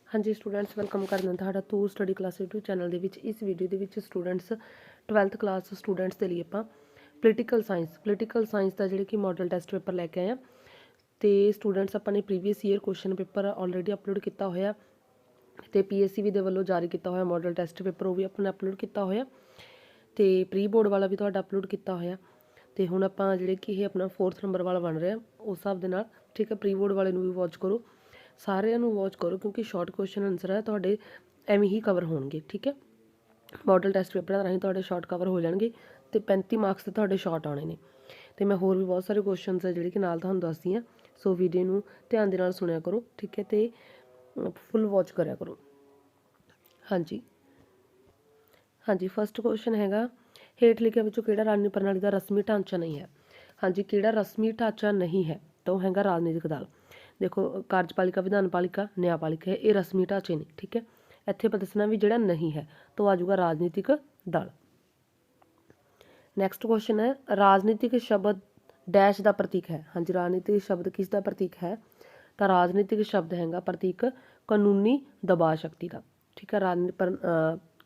हाँ जी students welcome करना ਤੁਹਾਡਾ ਤੂੰ ਸਟੱਡੀ ਕਲਾਸ YouTube ਚੈਨਲ ਦੇ ਵਿੱਚ। ਇਸ ਵੀਡੀਓ ਦੇ ਵਿੱਚ ਸਟੂਡੈਂਟਸ 12th ਕਲਾਸ ਸਟੂਡੈਂਟਸ ਦੇ ਲਈ ਆਪਾਂ ਪੋਲੀਟੀਕਲ ਸਾਇੰਸ ਦਾ ਜਿਹੜੇ ਕਿ ਮਾਡਲ ਟੈਸਟ ਪੇਪਰ ਲੈ ਕੇ ਆਏ ਆ। ਤੇ ਸਟੂਡੈਂਟਸ ਆਪਾਂ ਨੇ previous year question paper already upload ਕੀਤਾ ਹੋਇਆ ਤੇ PSCB ਦੇ ਵੱਲੋਂ ਜਾਰੀ ਕੀਤਾ ਹੋਇਆ ਮਾਡਲ ਟੈਸਟ ਪੇਪਰ ਉਹ ਵੀ ਆਪਾਂ ਨੇ ਅਪਲੋਡ ਕੀਤਾ ਹੋਇਆ ਤੇ ਪ੍ਰੀ ਬੋਰਡ ਵਾਲਾ ਵੀ ਤੁਹਾਡਾ ਅਪਲੋਡ ਕੀਤਾ ਹੋਇਆ। ਤੇ ਹੁਣ ਆਪਾਂ ਜਿਹੜੇ ਕਿ ਇਹ ਆਪਣਾ 4th ਨੰਬਰ ਵਾਲਾ ਬਣ ਰਿਹਾ ਉਸ ਹਿਸਾਬ ਦੇ ਨਾਲ, ਠੀਕ ਹੈ। ਪ੍ਰੀ ਬੋਰਡ ਵਾਲੇ ਨੂੰ ਵੀ ਵਾਚ ਕਰੋ, ਸਾਰਿਆਂ ਨੂੰ ਵਾਚ ਕਰੋ ਕਿਉਂਕਿ ਸ਼ਾਰਟ ਕੁਐਸਚਨ ਆਨਸਰ ਹੈ ਤੁਹਾਡੇ ਐਵੇਂ ਹੀ ਕਵਰ ਹੋਣਗੇ, ਠੀਕ ਹੈ। ਮਾਡਲ ਟੈਸਟ ਪੇਪਰਾਂ ਰਾਹੀਂ ਤੁਹਾਡੇ ਸ਼ਾਰਟ ਕਵਰ ਹੋ ਜਾਣਗੇ ਤੇ 35 ਮਾਰਕਸ ਤੇ ਤੁਹਾਡੇ ਸ਼ਾਰਟ ਆਉਣੇ ਨੇ। ਤੇ ਮੈਂ ਹੋਰ ਵੀ ਬਹੁਤ ਸਾਰੇ ਕੁਐਸਚਨਸ ਹੈ ਜਿਹੜੇ ਕਿ ਨਾਲ ਤੁਹਾਨੂੰ ਦੱਸਦੀ ਹਾਂ, ਸੋ ਵੀਡੀਓ ਨੂੰ ਧਿਆਨ ਦੇ ਨਾਲ ਸੁਣਿਆ ਕਰੋ, ਠੀਕ ਹੈ, ਤੇ ਫੁੱਲ ਵਾਚ ਕਰਿਆ ਕਰੋ। ਹਾਂਜੀ, ਫਸਟ ਕੁਐਸਚਨ ਹੈਗਾ ਹੇਠ ਲਿਖਿਆਂ ਵਿੱਚੋਂ ਕਿਹੜਾ ਰਾਜਨੀਤਿਕ ਪ੍ਰਣਾਲੀ ਦਾ ਰਸਮੀ ਢਾਂਚਾ ਨਹੀਂ ਹੈ। ਹਾਂਜੀ, ਕਿਹੜਾ ਰਸਮੀ ਢਾਂਚਾ ਨਹੀਂ ਹੈ ਤਾਂ ਉਹ ਹੈਗਾ ਰਾਜਨੀਤਿਕ ਦਲ। देखो कार्यपालिका विधानपालिका न्यायपालिका है, ये रस्मी ढांचे ने, ठीक है। इत्थे पर दसना भी जिहड़ा नहीं है तो आ जाऊगा राजनीतिक दल। नैक्सट क्वेश्चन है राजनीतिक शब्द डैश का प्रतीक है। हाँ जी, राजनीतिक शब्द किसका प्रतीक है तो राजनीतिक शब्द हैगा प्रतीक कानूनी दबाव शक्ति का, ठीक है।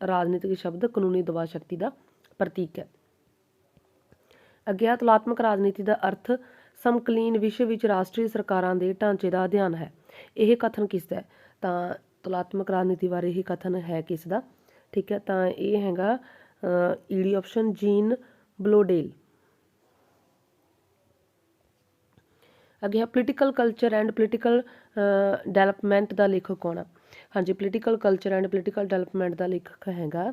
राजनीतिक शब्द कानूनी दबाव शक्ति का प्रतीक है। अगे तुलात्मक राजनीति का अर्थ समकालीन विश्व ਵਿੱਚ ਰਾਸ਼ਟਰੀ ਸਰਕਾਰਾਂ ਦੇ ਢਾਂਚੇ ਦਾ ਅਧਿਐਨ ਹੈ। ਇਹ ਕਥਨ ਕਿਸ ਦਾ ਹੈ ਤਾਂ ਤੁਲਾਤਮਕ ਰਾਜਨੀਤੀ ਬਾਰੇ ਇਹ ਕਥਨ ਹੈ ਕਿਸ ਦਾ, ਠੀਕ ਹੈ। ਤਾਂ ਇਹ ਹੈਗਾ ਈਡੀ ਆਪਸ਼ਨ ਜੀਨ ਬਲੋਡੇਲ। ਅੱਗੇ ਹੈ political culture and political development ਦਾ ਲੇਖਕ ਕੌਣ ਆ। ਹਾਂਜੀ, political culture and political development ਦਾ ਲੇਖਕ ਹੈਗਾ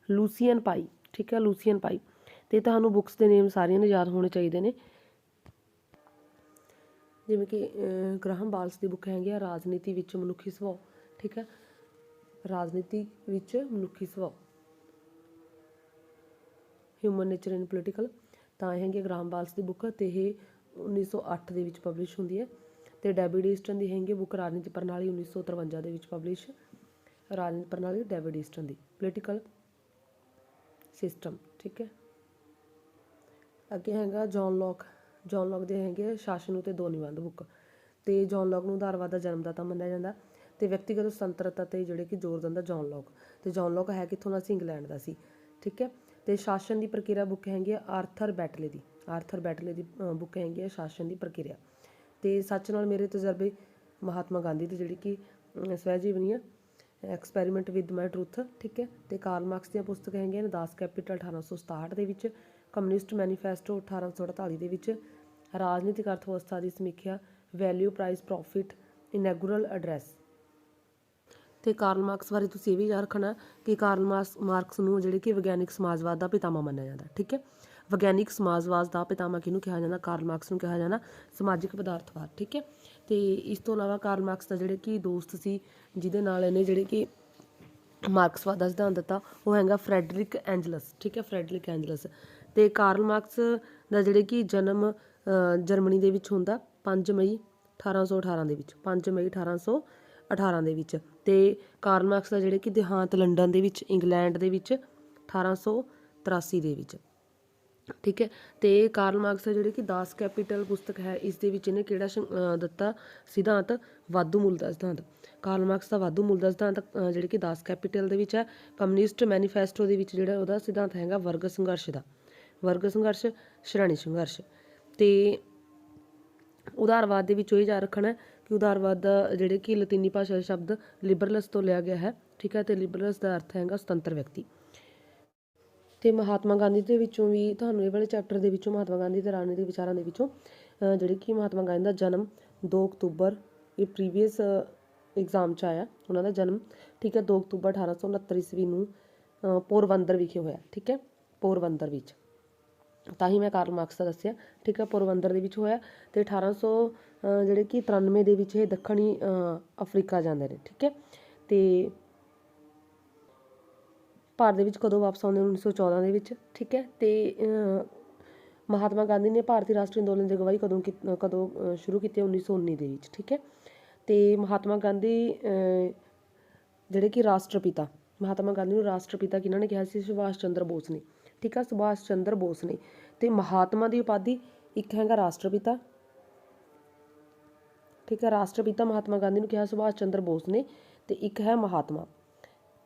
ਲੂਸੀਅਨ ਪਾਈ, ਠੀਕ ਹੈ, ਲੂਸੀਅਨ ਪਾਈ। ਤੇ ਤੁਹਾਨੂੰ ਬੁੱਕਸ ਦੇ ਨੇਮ ਸਾਰੀਆਂ ਨੂੰ ਯਾਦ ਹੋਣੇ ਚਾਹੀਦੇ ਨੇ, ਜਿਵੇਂ ਕਿ ਗ੍ਰਾਹਮ ਬਾਲਸ ਦੀ ਬੁੱਕ ਹੈਗੀ ਆ ਰਾਜਨੀਤੀ ਵਿੱਚ ਮਨੁੱਖੀ ਸੁਭਾਅ, ਠੀਕ ਹੈ, ਰਾਜਨੀਤੀ ਵਿੱਚ ਮਨੁੱਖੀ ਸੁਭਾਅ, ਹਿਊਮਨ ਨੇਚਰ ਇਨ ਪੋਲੀਟੀਕਲ। ਤਾਂ ਇਹ ਹੈਗੀ ਗ੍ਰਾਹਮ ਬਾਲਸ ਦੀ ਬੁੱਕ ਤੇ ਇਹ 1908 ਦੇ ਵਿੱਚ ਪਬਲਿਸ਼ ਹੁੰਦੀ ਹੈ। ਤੇ ਡੇਵਿਡ ਈਸਟਨ ਦੀ ਹੈਗੀ ਬੁੱਕ ਰਾਜਨੀਤੀ ਪ੍ਰਣਾਲੀ 1953 ਦੇ ਵਿੱਚ ਪਬਲਿਸ਼, ਰਾਜਨੀਤੀ ਪ੍ਰਣਾਲੀ ਡੇਵਿਡ ਈਸਟਨ ਦੀ ਪੋਲੀਟੀਕਲ ਸਿਸਟਮ, ਠੀਕ ਹੈ। ਅੱਗੇ ਹੈਗਾ ਜੌਨ ਲੌਕ ਦੇ ਹੈਗੇ ਸ਼ਾਸਨ ਉਤੇ ਦੋ ਨਿਬੰਧ ਬੁੱਕ। ਤੇ ਜੌਨ ਲੌਕ ਨੂੰ ਉਦਾਰਵਾਦ ਦਾ ਜਨਮਦਾਤਾ ਮੰਨਿਆ ਜਾਂਦਾ ਤੇ ਵਿਅਕਤੀਗਤ ਸੁਤੰਤਰਤਾ ਤੇ ਜਿਹੜੇ ਕਿ ਜ਼ੋਰ ਦਿੰਦਾ ਜੌਨ ਲੌਕ। ਤੇ ਜੌਨ ਲੌਕ ਹੈ ਕਿੱਥੋਂ ਦਾ ਸੀ, ਇੰਗਲੈਂਡ ਦਾ ਸੀ, ਠੀਕ ਹੈ। ਤੇ ਸ਼ਾਸਨ ਦੀ ਪ੍ਰਕਿਰਿਆ ਬੁੱਕ ਹੈਗੀ ਆ ਆਰਥਰ ਬੈਟਲੇ ਦੀ ਬੁੱਕ ਹੈਗੀ ਆ ਸ਼ਾਸਨ ਦੀ ਪ੍ਰਕਿਰਿਆ। ਤੇ ਸੱਚ ਨਾਲ ਮੇਰੇ ਤਜਰਬੇ ਮਹਾਤਮਾ ਗਾਂਧੀ ਦੀ ਜਿਹੜੀ ਕਿ ਸਵੈ ਜੀਵਨੀ ਆ ਐਕਸਪੈਰੀਮੈਂਟ ਵਿਦ ਮਾਈ ਟਰੂਥ, ਠੀਕ ਹੈ। ਤੇ ਕਾਰਲ ਮਾਰਕਸ ਦੀਆਂ ਪੁਸਤਕਾਂ ਹੈਗੀਆਂ ਨੇ ਦਾਸ ਕੈਪੀਟਲ 1867 ਦੇ ਵਿੱਚ, ਕਮਿਊਨਿਸਟ ਮੈਨੀਫੈਸਟੋ 1848 ਦੇ ਵਿੱਚ, ਰਾਜਨੀਤਿਕ ਅਰਥ ਵਿਵਸਥਾ ਦੀ ਸਮੀਖਿਆ ਵੈਲਿਊ ਪ੍ਰਾਈਸ ਪ੍ਰੋਫਿਟ, ਇਨੈਗੂਰਲ ਐਡਰੈਸ। ਤੇ ਕਾਰਲ ਮਾਰਕਸ ਬਾਰੇ ਤੁਸੀਂ ਇਹ ਵੀ ਯਾਦ ਰੱਖਣਾ ਕਿ ਕਾਰਲ ਮਾਰਕਸ ਨੂੰ ਜਿਹੜੇ ਕਿ ਵਿਗਿਆਨਿਕ ਸਮਾਜਵਾਦ ਦਾ ਪਿਤਾਮਾ ਮੰਨਿਆ ਜਾਂਦਾ, ਠੀਕ ਹੈ। ਵਿਗਿਆਨਿਕ ਸਮਾਜਵਾਦ ਦਾ ਪਿਤਾਮਾ ਕਿਹਨੂੰ ਕਿਹਾ ਜਾਂਦਾ, ਕਾਰਲ ਮਾਰਕਸ ਨੂੰ ਕਿਹਾ ਜਾਂਦਾ, ਸਮਾਜਿਕ ਪਦਾਰਥਵਾਦ, ਠੀਕ ਹੈ। ਤੇ ਇਸ ਤੋਂ ਇਲਾਵਾ ਕਾਰਲ ਮਾਰਕਸ ਦਾ ਜਿਹੜੇ ਕਿ ਦੋਸਤ ਸੀ ਜਿਹਦੇ ਨਾਲ ਇਹਨੇ ਜਿਹੜੇ ਕਿ ਮਾਰਕਸਵਾਦ ਦਾ ਸਿਧਾਂਤ ਦਿੱਤਾ ਉਹ ਹੈਗਾ ਫਰੈਡਰਿਕ ਐਂਜਲਸ, ਠੀਕ ਹੈ, ਫਰੈਡਰਿਕ ਐਂਜਲਸ। ਤੇ ਕਾਰਲ ਮਾਰਕਸ ਦਾ ਜਿਹੜੇ ਕਿ ਜਨਮ ਜਰਮਨੀ ਦੇ ਵਿੱਚ ਹੁੰਦਾ 5 ਮਈ 1818 ਦੇ ਵਿੱਚ, 5 ਮਈ 1818 ਦੇ ਵਿੱਚ। ਤੇ ਕਾਰਲ ਮਾਰਕਸ ਦਾ ਜਿਹੜੇ ਕਿ ਦੇਹਾਂਤ ਲੰਡਨ ਦੇ ਵਿੱਚ, ਇੰਗਲੈਂਡ ਦੇ ਵਿੱਚ 1883 ਦੇ ਵਿੱਚ, ਠੀਕ ਹੈ। ਤੇ ਕਾਰਲ ਮਾਰਕਸ ਦਾ ਜਿਹੜੇ ਕਿ ਦਾਸ ਕੈਪੀਟਲ ਪੁਸਤਕ ਹੈ ਇਸ ਦੇ ਵਿੱਚ ਇਹਨੇ ਕਿਹੜਾ ਦਿੱਤਾ ਸਿਧਾਂਤ, ਵਾਧੂ ਮੁੱਲ ਦਾ ਸਿਧਾਂਤ। ਕਾਰਲ ਮਾਰਕਸ ਦਾ ਵਾਧੂ ਮੁੱਲ ਦਾ ਸਿਧਾਂਤ ਜਿਹੜੇ ਕਿ ਦਾਸ ਕੈਪੀਟਲ ਦੇ ਵਿੱਚ ਹੈ। ਕਮਿਊਨਿਸਟ ਮੈਨੀਫੈਸਟੋ ਦੇ ਵਿੱਚ ਜਿਹੜਾ ਉਹਦਾ ਸਿਧਾਂਤ ਹੈਗਾ ਵਰਗ ਸੰਘਰਸ਼ ਦਾ, ਵਰਗ ਸੰਘਰਸ਼, ਸ਼੍ਰੇਣੀ ਸੰਘਰਸ਼। ਤੇ ਉਦਾਰਵਾਦ ਦੇ ਵਿੱਚ ਇਹ ਯਾਦ ਰੱਖਣਾ ਕਿ ਉਦਾਰਵਾਦ ਦਾ ਜਿਹੜੇ ਕਿ ਲਤੀਨੀ ਭਾਸ਼ਾ ਦਾ ਸ਼ਬਦ ਲਿਬਰਲਸ ਤੋਂ ਲਿਆ ਗਿਆ ਹੈ, ਠੀਕ ਹੈ। ਤੇ ਲਿਬਰਲਸ ਦਾ ਅਰਥ ਹੈਗਾ ਸੁਤੰਤਰ ਵਿਅਕਤੀ। ਤੇ ਮਹਾਤਮਾ ਗਾਂਧੀ ਦੇ ਵਿੱਚੋਂ ਵੀ ਤੁਹਾਨੂੰ ਇਹ ਵਾਲੇ ਚੈਪਟਰ ਦੇ ਵਿੱਚੋਂ ਮਹਾਤਮਾ ਗਾਂਧੀ ਦੇ ਰਾਜਨੀਤਿਕ ਵਿਚਾਰਾਂ ਦੇ ਵਿੱਚੋਂ ਜਿਹੜੇ ਕਿ ਮਹਾਤਮਾ ਗਾਂਧੀ ਦਾ ਜਨਮ 2 ਅਕਤੂਬਰ, ਇਹ ਪ੍ਰੀਵੀਅਸ ਐਗਜ਼ਾਮ 'ਚ ਆਇਆ ਉਹਨਾਂ ਦਾ ਜਨਮ, ਠੀਕ ਹੈ, 2 ਅਕਤੂਬਰ 1869 ਈਸਵੀ ਨੂੰ ਪੋਰਬੰਦਰ ਵਿਖੇ ਹੋਇਆ, ਠੀਕ ਹੈ, ਪੋਰਬੰਦਰ ਵਿੱਚ। ਤਾਂ ਹੀ ਮੈਂ ਕਾਰਲ ਮਾਰਕਸ ਦਾ ਦੱਸਿਆ, ਠੀਕ ਹੈ, ਪੋਰਬੰਦਰ ਦੇ ਵਿੱਚ ਹੋਇਆ। ਤੇ 1800 ਜਿਹੜੇ ਕਿ 93 ਦੇ ਵਿੱਚ ਇਹ ਦੱਖਣੀ ਅਫਰੀਕਾ ਜਾਂਦੇ ਨੇ, ਠੀਕ ਹੈ। ਤੇ ਭਾਰਤ ਦੇ ਵਿੱਚ ਕਦੋਂ ਵਾਪਸ ਆਉਂਦੇ 1914 ਦੇ ਵਿੱਚ, ਠੀਕ ਹੈ। ਤੇ ਮਹਾਤਮਾ ਗਾਂਧੀ ਨੇ ਭਾਰਤੀ ਰਾਸ਼ਟਰੀ ਅੰਦੋਲਨ ਦੀ ਅਗਵਾਈ ਕਦੋਂ ਸ਼ੁਰੂ ਕੀਤੀ 1919 ਦੇ ਵਿੱਚ, ਠੀਕ ਹੈ। ਤੇ ਮਹਾਤਮਾ ਗਾਂਧੀ ਜਿਹੜੇ ਕਿ ਰਾਸ਼ਟਰਪਿਤਾ, ਮਹਾਤਮਾ ਗਾਂਧੀ ਨੂੰ ਰਾਸ਼ਟਰਪਿਤਾ ਕਿਹਨਾਂ ਨੇ ਕਿਹਾ ਸੀ, ਸੁਭਾਸ਼ ਚੰਦਰ ਬੋਸ ਨੇ, ਠੀਕ ਹੈ, ਸੁਭਾਸ਼ ਚੰਦਰ ਬੋਸ ਨੇ। ਤੇ ਮਹਾਤਮਾ ਦੀ ਉਪਾਧੀ ਇੱਕ ਹੈਗਾ ਰਾਸ਼ਟਰਪਿਤਾ, ठीक है। राष्ट्रपिता महात्मा गांधी ਨੂੰ ਕਿਹਾ ਸੁਭਾਸ਼ ਚੰਦਰ ਬੋਸ ਨੇ, ਤੇ ਇੱਕ ਹੈ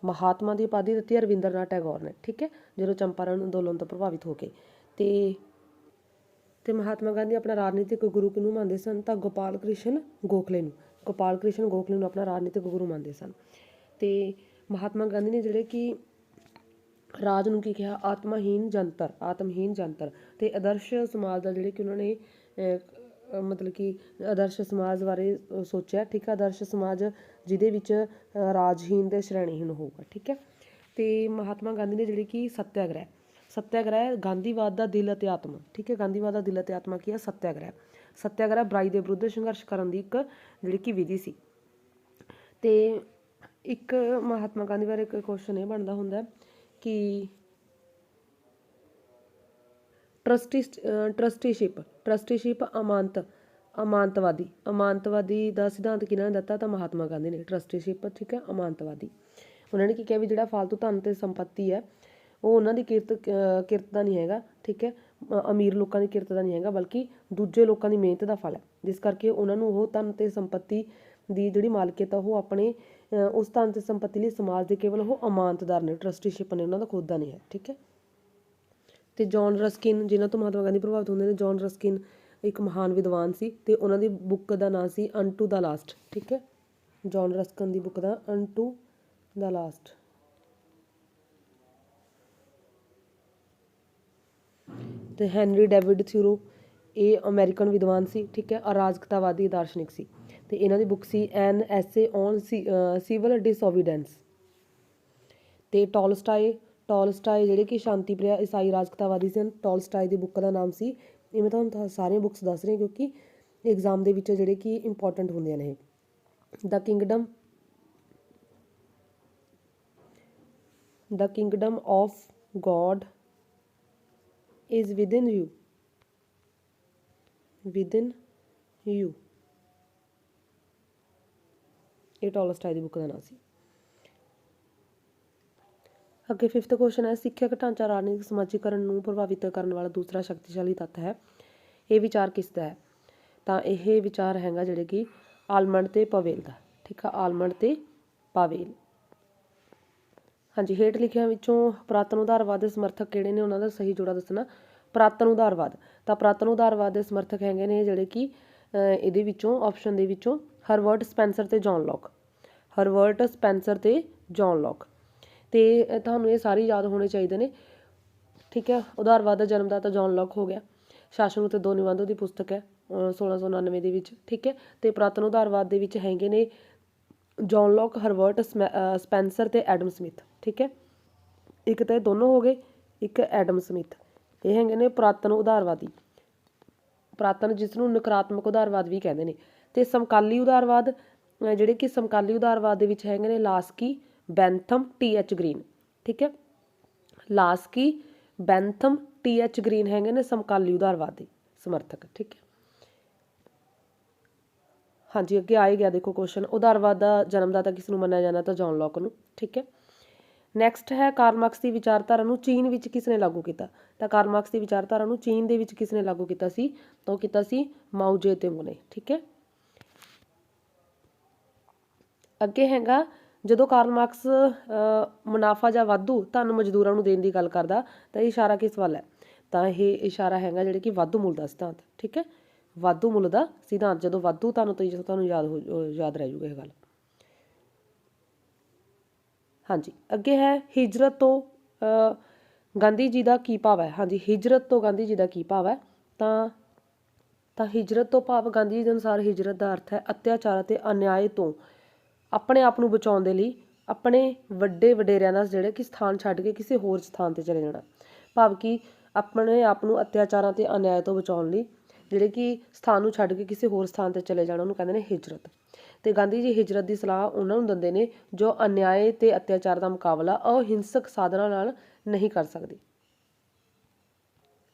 ਮਹਾਤਮਾ ਦੀ ਉਪਾਧੀ ਦਿੱਤੀ ਹੈ ਰਵਿੰਦਰ ਨਾਥ ਟੈਗੋਰ ਨੇ, ਠੀਕ ਹੈ, ਜਦੋਂ ਚੰਪਾਰਣ ਅੰਦੋਲਨ ਤੋਂ ਪ੍ਰਭਾਵਿਤ ਹੋ ਕੇ। ਤੇ ਮਹਾਤਮਾ ਗਾਂਧੀ ਆਪਣਾ ਰਾਜਨੀਤਿਕ ਗੁਰੂ ਕਿਹਨੂੰ ਮੰਨਦੇ ਸਨ? ਤਾਂ ਗੋਪਾਲ ਕ੍ਰਿਸ਼ਨ ਗੋਖਲੇ ਨੂੰ ਆਪਣਾ ਰਾਜਨੀਤਿਕ ਗੁਰੂ ਮੰਨਦੇ ਸਨ। ਤੇ ਮਹਾਤਮਾ ਗਾਂਧੀ ਨੇ ਜਿਹੜੇ ਕਿ ਰਾਜ ਨੂੰ ਕੀ ਕਿਹਾ? ਆਤਮਹੀਨ ਜੰਤਰ। ਤੇ ਆਦਰਸ਼ ਸਮਾਜ ਦਾ ਜਿਹੜੇ ਕਿ ਉਹਨਾਂ ਨੇ ਮਤਲਬ ਕਿ ਆਦਰਸ਼ ਸਮਾਜ ਬਾਰੇ ਸੋਚਿਆ, ਠੀਕ ਹੈ। ਆਦਰਸ਼ ਸਮਾਜ ਜਿਹਦੇ ਵਿੱਚ ਰਾਜਹੀਨ ਤੇ ਸ਼੍ਰੇਣੀਹੀਨ ਹੋਊਗਾ, ਠੀਕ ਹੈ। ਤੇ ਮਹਾਤਮਾ ਗਾਂਧੀ ਨੇ ਜਿਹੜੀ ਕਿ ਸੱਤਿਆਗ੍ਰਹਿ ਗਾਂਧੀਵਾਦ ਦਾ ਦਿਲ ਅਤੇ ਆਤਮਾ, ਠੀਕ ਹੈ। ਗਾਂਧੀਵਾਦ ਦਾ ਦਿਲ ਅਤੇ ਆਤਮਾ ਕੀ ਹੈ? ਸੱਤਿਆਗ੍ਰਹਿ ਬੁਰਾਈ ਦੇ ਵਿਰੁੱਧ ਸੰਘਰਸ਼ ਕਰਨ ਦੀ ਇੱਕ ਜਿਹੜੀ ਕਿ ਵਿਧੀ ਸੀ। ਤੇ ਇੱਕ ਮਹਾਤਮਾ ਗਾਂਧੀ ਬਾਰੇ ਇੱਕ ਕੁਐਸਚਨ ਇਹ ਬਣਦਾ ਹੁੰਦਾ ਕਿ ਟਰਸਟੀਸ਼ਿਪ ਅਮਾਨਤਵਾਦੀ ਦਾ ਸਿਧਾਂਤ ਕਿਹਨਾਂ ਨੇ ਦਿੱਤਾ? ਤਾਂ ਮਹਾਤਮਾ ਗਾਂਧੀ ਨੇ। ਟਰਸਟੀਸ਼ਿਪ, ਠੀਕ ਹੈ, ਅਮਾਨਤਵਾਦੀ। ਉਹਨਾਂ ਨੇ ਕੀ ਕਿਹਾ ਵੀ ਜਿਹੜਾ ਫਾਲਤੂ ਧਨ ਤੇ ਸੰਪੱਤੀ ਹੈ ਉਹ ਉਹਨਾਂ ਦੀ ਕਿਰਤ ਦਾ ਨਹੀਂ ਹੈਗਾ, ਠੀਕ ਹੈ, ਅਮੀਰ ਲੋਕਾਂ ਦੀ ਕਿਰਤ ਦਾ ਨਹੀਂ ਹੈਗਾ, ਬਲਕਿ ਦੂਜੇ ਲੋਕਾਂ ਦੀ ਮਿਹਨਤ ਦਾ ਫਲ ਹੈ। ਜਿਸ ਕਰਕੇ ਉਹਨਾਂ ਨੂੰ ਉਹ ਧਨ ਤੇ ਸੰਪੱਤੀ ਦੀ ਜਿਹੜੀ ਮਾਲਕੀਅਤ ਆ ਉਹ ਆਪਣੇ ਉਸ ਧਨ ਤੇ ਸੰਪੱਤੀ ਲਈ ਸਮਾਜ ਦੇ ਕੇਵਲ ਉਹ ਅਮਾਨਤਦਾਰ ਨੇ, ਟਰਸਟੀਸ਼ਿਪ ਨੇ, ਉਹਨਾਂ ਦਾ ਖੁਦ ਦਾ ਨਹੀਂ ਹੈ, ਠੀਕ ਹੈ। ਤੇ ਜੌਨ ਰਸਕਿਨ, ਜਿਨ੍ਹਾਂ ਤੋਂ ਮਹਾਤਮਾ ਗਾਂਧੀ ਪ੍ਰਭਾਵਿਤ ਹੁੰਦੇ ਨੇ, ਜੌਨ ਰਸਕਿਨ ਇੱਕ ਮਹਾਨ ਵਿਦਵਾਨ ਸੀ ਤੇ ਉਹਨਾਂ ਦੀ ਬੁੱਕ ਦਾ ਨਾਂ ਸੀ ਅਨਟੂ ਦਾ ਲਾਸਟ, ਠੀਕ ਹੈ। ਜੌਨ ਰਸਕਿਨ ਦੀ ਬੁੱਕ ਦਾ ਅਨਟੂ ਦਾ ਲਾਸਟ। ਤੇ ਹੈਨਰੀ ਡੇਵਿਡ ਥਿਊਰੋ, ਇਹ ਅਮਰੀਕਨ ਵਿਦਵਾਨ ਸੀ, ਠੀਕ ਹੈ, ਅਰਾਜਕਤਾਵਾਦੀ ਦਾਰਸ਼ਨਿਕ ਸੀ। ਤੇ ਇਹਨਾਂ ਦੀ ਬੁੱਕ ਸੀ ਐਨ ਐਸੇ ਔਨ ਸਿਵਲ ਡਿਸਓਬੀਡੈਂਸ। ਤੇ ਟੋਲਸਟਾਏ ਜਿਹੜੇ ਕਿ ਸ਼ਾਂਤੀ ਪ੍ਰਿਆ ਈਸਾਈ ਰਾਜਕਤਾਵਾਦੀ ਸਨ। ਟੋਲਸਟਾਏ ਦੀ ਬੁੱਕ ਦਾ ਨਾਮ ਸੀ, ਇਹ ਮੈਂ ਤੁਹਾਨੂੰ ਸਾਰੀਆਂ ਬੁੱਕਸ ਦੱਸ ਰਹੀ ਕਿਉਂਕਿ ਐਗਜ਼ਾਮ ਦੇ ਵਿੱਚ ਜਿਹੜੇ ਕਿ ਇੰਪੋਰਟੈਂਟ ਹੁੰਦੀਆਂ ਨੇ ਇਹ। The kingdom of God is within you ਇਹ ਟੋਲਸਟਾਏ ਦੀ ਬੁੱਕ ਦਾ ਨਾਮ ਸੀ। ਅੱਗੇ 5th ਕੁਐਸਚਨ ਹੈ, ਸਿੱਖਿਅਕ ਢਾਂਚਾ ਰਾਜਨੀਤਿਕ ਸਮਾਜੀਕਰਨ ਨੂੰ ਪ੍ਰਭਾਵਿਤ ਕਰਨ ਵਾਲਾ ਦੂਸਰਾ ਸ਼ਕਤੀਸ਼ਾਲੀ ਤੱਤ ਹੈ। ਇਹ ਵਿਚਾਰ ਕਿਸ ਦਾ ਹੈ? ਤਾਂ ਇਹ ਵਿਚਾਰ ਹੈਗਾ ਜਿਹੜੇ ਕਿ ਆਲਮੰਡ ਤੇ ਪਾਵੇਲ ਦਾ, ਠੀਕ ਆ, ਆਲਮੰਡ ਤੇ ਪਾਵੇਲ। ਹਾਂਜੀ, ਹੇਠ ਲਿਖਿਆਂ ਵਿੱਚੋਂ ਪੁਰਾਤਨ ਉਦਾਰਵਾਦ ਦੇ ਸਮਰਥਕ ਕਿਹੜੇ ਨੇ? ਉਹਨਾਂ ਦਾ ਸਹੀ ਜੋੜਾ ਦੱਸਣਾ। ਪੁਰਾਤਨ ਉਦਾਰਵਾਦ ਦੇ ਸਮਰਥਕ ਹੈਗੇ ਨੇ ਜਿਹੜੇ ਕਿ ਇਹਦੇ ਵਿੱਚੋਂ ਆਪਸ਼ਨ ਦੇ ਵਿੱਚੋਂ ਹਰਬਰਟ ਸਪੈਂਸਰ ਤੇ ਜੌਨ ਲੋਕ। ਤੇ ਤੁਹਾਨੂੰ ਇਹ ਸਾਰੇ ਯਾਦ ਹੋਣੇ ਚਾਹੀਦੇ ਨੇ, ਠੀਕ ਹੈ। ਉਦਾਰਵਾਦ ਦਾ ਜਨਮਦਾਤਾ ਜੌਨ ਲੋਕ ਹੋ ਗਿਆ। ਸ਼ਾਸਨ ਉੱਤੇ 2 ਨਿਬੰਧ ਦੀ ਪੁਸਤਕ ਹੈ 1699 ਦੇ ਵਿੱਚ, ਠੀਕ ਹੈ। ਤੇ ਪੁਰਾਤਨ ਉਦਾਰਵਾਦ ਦੇ ਵਿੱਚ ਹੈਗੇ ਨੇ ਜੌਨ ਲੋਕ, ਹਰਬਰਟ ਸਪੈਂਸਰ ਤੇ ਐਡਮ ਸਮਿਥ, ਠੀਕ ਹੈ। ਇੱਕ ਤਾਂ ਇਹ ਦੋਨੋਂ ਹੋ ਗਏ, ਇੱਕ ਐਡਮ ਸਮਿਥ। ਇਹ ਹੈਗੇ ਨੇ ਪੁਰਾਤਨ ਉਦਾਰਵਾਦੀ, ਜਿਸ ਨੂੰ ਨਕਾਰਾਤਮਕ ਉਦਾਰਵਾਦ ਵੀ ਕਹਿੰਦੇ ਨੇ। ਤੇ ਸਮਕਾਲੀ ਉਦਾਰਵਾਦ ਜਿਹੜੇ ਕਿ ਸਮਕਾਲੀ ਉਦਾਰਵਾਦ ਦੇ ਵਿੱਚ ਹੈਗੇ ਨੇ ਲਾਸਕੀ, ਬੈਂਥਮ, TH ਗ੍ਰੀਨ, ਠੀਕ ਹੈ। ਲਾਸਕੀ, ਬੈਂਥਮ, TH ਗ੍ਰੀਨ ਹੈਗੇ ਨੇ ਸਮਕਾਲੀ ਉਦਾਰਵਾਦ ਦੇ ਸਮਰਥਕ, ਠੀਕ ਹੈ। ਹਾਂਜੀ, ਅੱਗੇ ਆ ਹੀ ਗਿਆ ਦੇਖੋ ਕੁਐਸਚਨ, ਉਦਾਰਵਾਦ ਦਾ ਜਨਮਦਾਤਾ ਕਿਸ ਨੂੰ ਮੰਨਿਆ ਜਾਂਦਾ? ਤਾਂ ਜੌਨ ਲੋਕ ਨੂੰ, ਠੀਕ ਹੈ। ਨੈਕਸਟ ਹੈ, ਕਾਰਲ ਮਾਰਕਸ ਦੀ ਵਿਚਾਰਧਾਰਾ ਨੂੰ ਚੀਨ ਵਿੱਚ ਕਿਸ ਨੇ ਲਾਗੂ ਕੀਤਾ? ਤਾਂ ਕਾਰਲ ਮਾਰਕਸ ਦੀ ਵਿਚਾਰਧਾਰਾ ਨੂੰ ਚੀਨ ਦੇ ਵਿੱਚ ਕਿਸ ਨੇ ਲਾਗੂ ਕੀਤਾ ਸੀ? ਤਾਂ ਉਹ ਕੀਤਾ ਸੀ ਮਾਓ ਜ਼ੇਤੁੰਗ ਨੇ, ਠੀਕ ਹੈ। ਅੱਗੇ ਹੈਗਾ, ਜਦੋਂ ਕਾਰਲ ਮਾਰਕਸ ਮੁਨਾਫਾ ਜਾਂ ਵਾਧੂ ਧਨ ਮਜ਼ਦੂਰਾਂ ਨੂੰ ਦੇਣ ਦੀ ਗੱਲ ਕਰਦਾ ਤਾਂ ਇਹ ਇਸ਼ਾਰਾ ਕਿਸ ਵੱਲ ਹੈ? ਤਾਂ ਇਹ ਇਸ਼ਾਰਾ ਹੈਗਾ ਜਿਹੜੇ ਕਿ ਵਾਧੂ ਮੁੱਲ ਦਾ ਸਿਧਾਂਤ, ਠੀਕ ਹੈ। ਵਾਧੂ ਮੁੱਲ ਦਾ ਸਿਧਾਂਤ, ਜਦੋਂ ਵਾਧੂ ਧਨ ਤੋਂ ਤੁਹਾਨੂੰ ਯਾਦ ਰਹਿ ਜੂਗਾ ਇਹ ਗੱਲ। ਹਾਂਜੀ, ਅੱਗੇ ਹੈ, ਹਿਜਰਤ ਤੋਂ ਗਾਂਧੀ ਜੀ ਦਾ ਕੀ ਭਾਵ ਹੈ? ਹਾਂਜੀ, ਹਿਜਰਤ ਤੋਂ ਗਾਂਧੀ ਜੀ ਦਾ ਕੀ ਭਾਵ ਹੈ? ਤਾਂ ਹਿਜਰਤ ਤੋਂ ਭਾਵ ਗਾਂਧੀ ਜੀ ਦੇ ਅਨੁਸਾਰ ਹਿਜਰਤ ਦਾ ਅਰਥ ਹੈ ਅਤਿਆਚਾਰ ਅਤੇ ਅਨਿਆਏ ਤੋਂ ਆਪਣੇ ਆਪ ਨੂੰ ਬਚਾਉਣ ਦੇ ਲਈ ਆਪਣੇ ਵੱਡੇ ਵਡੇਰਿਆਂ ਦਾ ਜਿਹੜੇ ਕਿ ਸਥਾਨ ਛੱਡ ਕੇ ਕਿਸੇ ਹੋਰ ਸਥਾਨ 'ਤੇ ਚਲੇ ਜਾਣਾ। ਭਾਵ ਕਿ ਆਪਣੇ ਆਪ ਨੂੰ ਅਤਿਆਚਾਰਾਂ ਅਤੇ ਅਨਿਆਏ ਤੋਂ ਬਚਾਉਣ ਲਈ ਜਿਹੜੇ ਕਿ ਸਥਾਨ ਨੂੰ ਛੱਡ ਕੇ ਕਿਸੇ ਹੋਰ ਸਥਾਨ 'ਤੇ ਚਲੇ ਜਾਣਾ ਉਹਨੂੰ ਕਹਿੰਦੇ ਨੇ ਹਿਜਰਤ। ਤੇ ਗਾਂਧੀ ਜੀ ਹਿਜਰਤ ਦੀ ਸਲਾਹ ਉਹਨਾਂ ਨੂੰ ਦਿੰਦੇ ਨੇ ਜੋ ਅਨਿਆਏ ਤੇ ਅਤਿਆਚਾਰ ਦਾ ਮੁਕਾਬਲਾ ਅਹਿੰਸਕ ਸਾਧਨਾਂ ਨਾਲ ਨਹੀਂ ਕਰ ਸਕਦੇ।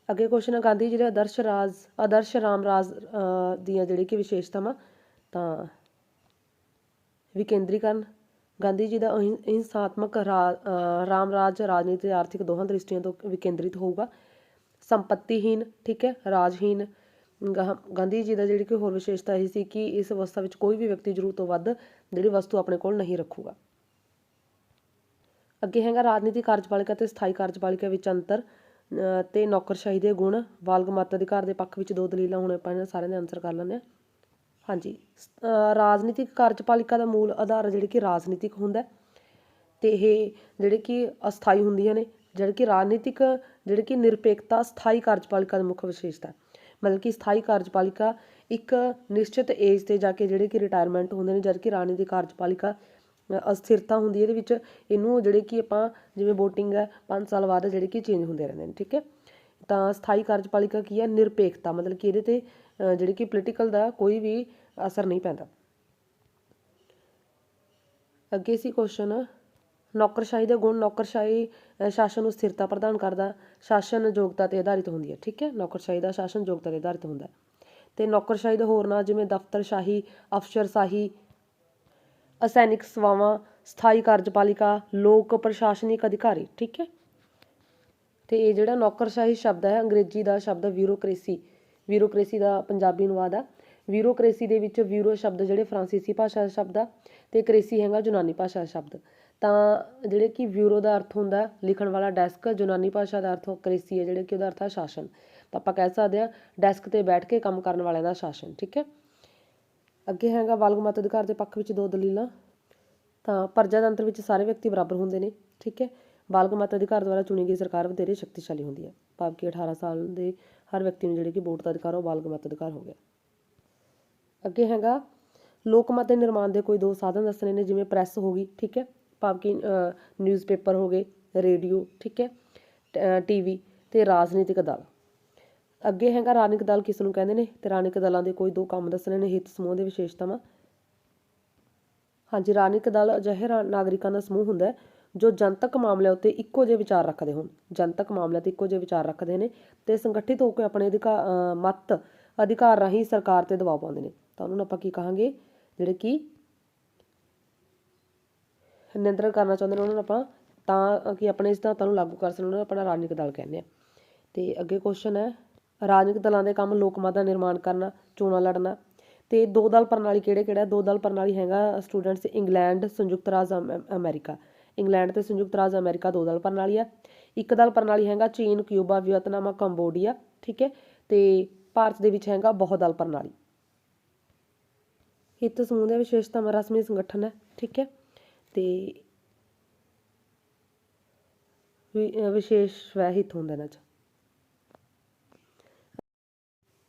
ਅੱਗੇ ਕੁਐਸਚਨ ਹੈ, ਗਾਂਧੀ ਜੀ ਦੇ ਆਦਰਸ਼ ਰਾਮ ਰਾਜ ਦੀਆਂ ਜਿਹੜੀ ਕਿ ਵਿਸ਼ੇਸ਼ਤਾਵਾਂ। ਤਾਂ ਵਿਕੇਂਦਰੀਕਰਨ, ਗਾਂਧੀ ਜੀ ਦਾ ਅਹਿੰਸਾਤਮਕ ਰਾਮ ਰਾਜ ਰਾਜਨੀਤਿਕ ਤੇ ਆਰਥਿਕ ਦੋਹਾਂ ਦ੍ਰਿਸ਼ਟੀਆਂ ਤੋਂ ਵਿਕੇਂਦਰਿਤ ਹੋਊਗਾ। ਸੰਪੱਤੀਹੀਨ, ਠੀਕ ਹੈ, ਰਾਜਹੀਨ ਗਾਂਧੀ ਜੀ ਦਾ ਜਿਹੜੀ ਕਿ ਹੋਰ ਵਿਸ਼ੇਸ਼ਤਾ ਇਹ ਸੀ ਕਿ ਇਸ ਅਵਸਥਾ ਵਿੱਚ ਕੋਈ ਵੀ ਵਿਅਕਤੀ ਜ਼ਰੂਰਤ ਤੋਂ ਵੱਧ ਜਿਹੜੀ ਵਸਤੂ ਆਪਣੇ ਕੋਲ ਨਹੀਂ ਰੱਖੂਗਾ। ਅੱਗੇ ਹੈਗਾ ਰਾਜਨੀਤਿਕ ਕਾਰਜਪਾਲਿਕਾ ਤੇ ਸਥਾਈ ਕਾਰਜਪਾਲਿਕਾ ਵਿੱਚ ਅੰਤਰ ਤੇ ਨੌਕਰਸ਼ਾਹੀ ਦੇ ਗੁਣ। ਬਾਲਗ ਮਤ ਅਧਿਕਾਰ ਦੇ ਪੱਖ ਵਿੱਚ ਦੋ ਦਲੀਲਾਂ ਹੁਣ ਆਪਾਂ ਇਹਨਾਂ ਸਾਰਿਆਂ ਦੇ ਆਨਸਰ ਕਰ ਲੈਂਦੇ ਹਾਂ। ਹਾਂਜੀ, ਰਾਜਨੀਤਿਕ ਕਾਰਜਪਾਲਿਕਾ ਦਾ ਮੂਲ ਆਧਾਰ ਜਿਹੜੀ ਕਿ ਰਾਜਨੀਤਿਕ ਹੁੰਦਾ ਤੇ ਇਹ ਜਿਹੜੇ ਕਿ ਅਸਥਾਈ ਹੁੰਦੀਆਂ ਨੇ। ਜਿਹੜੇ ਕਿ ਰਾਜਨੀਤਿਕ ਜਿਹੜੇ ਕਿ ਨਿਰਪੇਖਤਾ ਸਥਾਈ ਕਾਰਜਪਾਲਿਕਾ ਦੀ ਮੁੱਖ ਵਿਸ਼ੇਸ਼ਤਾ। ਮਤਲਬ ਕਿ ਸਥਾਈ ਕਾਰਜਪਾਲਿਕਾ ਇੱਕ ਨਿਸ਼ਚਿਤ ਏਜ 'ਤੇ ਜਾ ਕੇ ਜਿਹੜੇ ਕਿ ਰਿਟਾਇਰਮੈਂਟ ਹੁੰਦੇ ਨੇ, ਜਦ ਕਿ ਰਾਜਨੀਤਿਕ ਕਾਰਜਪਾਲਿਕਾ ਅਸਥਿਰਤਾ ਹੁੰਦੀ ਹੈ। ਇਹਦੇ ਵਿੱਚ ਇਹਨੂੰ ਜਿਹੜੇ ਕਿ ਆਪਾਂ ਜਿਵੇਂ ਵੋਟਿੰਗ ਹੈ 5 ਸਾਲ ਬਾਅਦ ਜਿਹੜੇ ਕਿ ਚੇਂਜ ਹੁੰਦੇ ਰਹਿੰਦੇ ਨੇ। ਠੀਕ ਹੈ, ਤਾਂ ਸਥਾਈ ਕਾਰਜਪਾਲਿਕਾ ਕੀ ਹੈ? ਨਿਰਪੇਖਤਾ, ਮਤਲਬ ਕਿ ਇਹਦੇ 'ਤੇ ਜਿਹੜੇ ਕਿ ਪੋਲੀਟੀਕਲ ਦਾ ਕੋਈ ਵੀ ਅਸਰ ਨਹੀਂ ਪੈਂਦਾ। ਅੱਗੇ ਸੀ ਕੁਐਸਚਨ ਨੌਕਰਸ਼ਾਹੀ ਦੇ ਗੁਣ। ਨੌਕਰਸ਼ਾਹੀ ਸ਼ਾਸਨ ਨੂੰ ਸਥਿਰਤਾ ਪ੍ਰਦਾਨ ਕਰਦਾ। ਸ਼ਾਸਨ ਯੋਗਤਾ 'ਤੇ ਆਧਾਰਿਤ ਹੁੰਦੀ ਹੈ। ਠੀਕ ਹੈ, ਨੌਕਰਸ਼ਾਹੀ ਦਾ ਸ਼ਾਸਨ ਯੋਗਤਾ 'ਤੇ ਆਧਾਰਿਤ ਹੁੰਦਾ। ਅਤੇ ਨੌਕਰਸ਼ਾਹੀ ਦੇ ਹੋਰ ਨਾਂ ਜਿਵੇਂ ਦਫ਼ਤਰਸ਼ਾਹੀ, ਅਫਸਰਸ਼ਾਹੀ, ਅਸੈਨਿਕ ਸੇਵਾਵਾਂ, ਸਥਾਈ ਕਾਰਜਪਾਲਿਕਾ, ਲੋਕ ਪ੍ਰਸ਼ਾਸਨਿਕ ਅਧਿਕਾਰੀ। ਠੀਕ ਹੈ, ਅਤੇ ਇਹ ਜਿਹੜਾ ਨੌਕਰਸ਼ਾਹੀ ਸ਼ਬਦ ਹੈ ਅੰਗਰੇਜ਼ੀ ਦਾ ਸ਼ਬਦ ਬਿਊਰੋਕਰੇਸੀ। ਬਿਊਰੋਕਰੇਸੀ ਦਾ ਪੰਜਾਬੀ ਅਨੁਵਾਦ ਆ। ਬਿਊਰੋਕਰੇਸੀ ਦੇ ਵਿੱਚ ਬਿਊਰੋ ਸ਼ਬਦ ਜਿਹੜੇ ਫਰਾਂਸੀਸੀ ਭਾਸ਼ਾ ਦਾ ਸ਼ਬਦ ਆ ਅਤੇ ਕ੍ਰੇਸੀ ਹੈਗਾ ਯੂਨਾਨੀ ਭਾਸ਼ਾ ਦਾ ਸ਼ਬਦ। ਤਾਂ ਜਿਹੜੇ ਕਿ ਬਿਊਰੋ ਦਾ ਅਰਥ ਹੁੰਦਾ ਲਿਖਣ ਵਾਲਾ ਡੈਸਕ, ਯੂਨਾਨੀ ਭਾਸ਼ਾ ਦਾ ਅਰਥ ਕ੍ਰੇਸੀ ਹੈ ਜਿਹੜੇ ਕਿ ਉਹਦਾ ਅਰਥ ਹੈ ਸ਼ਾਸਨ। ਤਾਂ ਆਪਾਂ ਕਹਿ ਸਕਦੇ ਹਾਂ ਡੈਸਕ 'ਤੇ ਬੈਠ ਕੇ ਕੰਮ ਕਰਨ ਵਾਲਿਆਂ ਦਾ ਸ਼ਾਸਨ। ਠੀਕ ਹੈ, ਅੱਗੇ ਹੈਗਾ ਬਾਲਗ ਮਤ ਅਧਿਕਾਰ ਦੇ ਪੱਖ ਵਿੱਚ ਦੋ ਦਲੀਲਾਂ। ਤਾਂ ਪ੍ਰਜਾਤੰਤਰ ਵਿੱਚ ਸਾਰੇ ਵਿਅਕਤੀ ਬਰਾਬਰ ਹੁੰਦੇ ਨੇ। ਠੀਕ ਹੈ, ਬਾਲਗ ਮਤ ਅਧਿਕਾਰ ਦੁਆਰਾ ਚੁਣੀ ਗਈ ਸਰਕਾਰ ਵਧੇਰੇ ਸ਼ਕਤੀਸ਼ਾਲੀ ਹੁੰਦੀ ਹੈ। ਭਾਵ ਕਿ 18 ਸਾਲ ਦੇ ਹਰ ਵਿਅਕਤੀ ਨੂੰ ਜਿਹੜੇ ਕਿ ਵੋਟ ਦਾ ਅਧਿਕਾਰ ਉਹ ਬਾਲਗ ਮਤ ਅਧਿਕਾਰ ਹੋ ਗਿਆ। ਅੱਗੇ ਹੈਗਾ ਲੋਕ ਮਤ ਦੇ ਨਿਰਮਾਣ ਦੇ ਕੋਈ ਦੋ ਸਾਧਨ ਦੱਸਣੇ ਨੇ, ਜਿਵੇਂ ਪ੍ਰੈਸ ਹੋ ਗਈ। ਠੀਕ ਹੈ, ਭਾਵ ਕਿ ਨਿਊਜ਼ਪੇਪਰ ਹੋ ਗਏ, ਰੇਡੀਓ। ਠੀਕ ਹੈ, TV ਅਤੇ ਰਾਜਨੀਤਿਕ ਦਲ। ਅੱਗੇ ਹੈਗਾ ਰਾਜਨੀਤਿਕ ਦਲ ਕਿਸ ਨੂੰ ਕਹਿੰਦੇ ਨੇ, ਅਤੇ ਰਾਜਨੀਤਿਕ ਦਲਾਂ ਦੇ ਕੋਈ ਦੋ ਕੰਮ ਦੱਸਣੇ ਨੇ। ਹਿੱਤ ਸਮੂਹ ਦੇ ਵਿਸ਼ੇਸ਼ਤਾਵਾਂ। ਹਾਂਜੀ, ਰਾਜਨੀਤਿਕ ਦਲ ਅਜਿਹੇ ਨਾਗਰਿਕਾਂ ਦਾ ਸਮੂਹ ਹੁੰਦਾ ਜੋ ਜਨਤਕ ਮਾਮਲਿਆਂ ਉੱਤੇ ਇੱਕੋ ਜਿਹੇ ਵਿਚਾਰ ਰੱਖਦੇ ਹੋਣ। ਜਨਤਕ ਮਾਮਲਿਆਂ 'ਤੇ ਇੱਕੋ ਜਿਹੇ ਵਿਚਾਰ ਰੱਖਦੇ ਨੇ ਅਤੇ ਸੰਗਠਿਤ ਹੋ ਕੇ ਆਪਣੇ ਮਤ ਅਧਿਕਾਰ ਰਾਹੀਂ ਸਰਕਾਰ 'ਤੇ ਦਬਾਅ ਪਾਉਂਦੇ ਨੇ। ਤਾਂ ਉਹਨਾਂ ਨੂੰ ਆਪਾਂ ਕੀ ਕਹਾਂਗੇ? ਜਿਹੜੇ ਕਿ ਨਿਯੰਤਰਣ ਕਰਨਾ ਚਾਹੁੰਦੇ ਨੇ ਉਹਨਾਂ ਨੂੰ ਆਪਾਂ ਤਾਂ ਕਿ ਆਪਣੇ ਸਿਧਾਂਤਾਂ ਨੂੰ ਲਾਗੂ ਕਰ ਸਕਣ ਉਹਨਾਂ ਨੂੰ ਆਪਣਾ ਰਾਜਨੀਤਿਕ ਦਲ ਕਹਿੰਦੇ ਆ। ਅਤੇ ਅੱਗੇ ਕੁਐਸਚਨ ਹੈ ਰਾਜਨੀਤਿਕ ਦਲਾਂ ਦੇ ਕੰਮ ਲੋਕ ਮਤ ਦਾ ਨਿਰਮਾਣ ਕਰਨਾ, ਚੋਣਾਂ ਲੜਨਾ। ਅਤੇ ਦੋ ਦਲ ਪ੍ਰਣਾਲੀ ਕਿਹੜਾ? ਦੋ ਦਲ ਪ੍ਰਣਾਲੀ ਹੈਗਾ ਸਟੂਡੈਂਟਸ ਇੰਗਲੈਂਡ, ਸੰਯੁਕਤ ਰਾਜ ਅਮਰੀਕਾ। ਇੰਗਲੈਂਡ ਅਤੇ ਸੰਯੁਕਤ ਰਾਜ ਅਮਰੀਕਾ ਦੋ ਦਲ ਪ੍ਰਣਾਲੀ ਆ। ਇੱਕ ਦਲ ਪ੍ਰਣਾਲੀ ਹੈਗਾ ਚੀਨ, ਕਿਊਬਾ, ਵੀਅਤਨਾਮ, ਕੰਬੋਡੀਆ। ਠੀਕ ਹੈ, ਅਤੇ ਭਾਰਤ ਦੇ ਵਿੱਚ ਹੈਗਾ ਬਹੁ ਦਲ ਪ੍ਰਣਾਲੀ। ਹਿੱਤ ਸਮੂਹ ਦੇ ਵਿਸ਼ੇਸ਼ਤਾਵਾਂ ਰਸਮੀ ਸੰਗਠਨ ਹੈ। ਠੀਕ ਹੈ, ਅਤੇ ਵਿਸ਼ੇਸ਼ ਸਵੈ ਹਿੱਤ ਹੁੰਦੇ ਨੇ।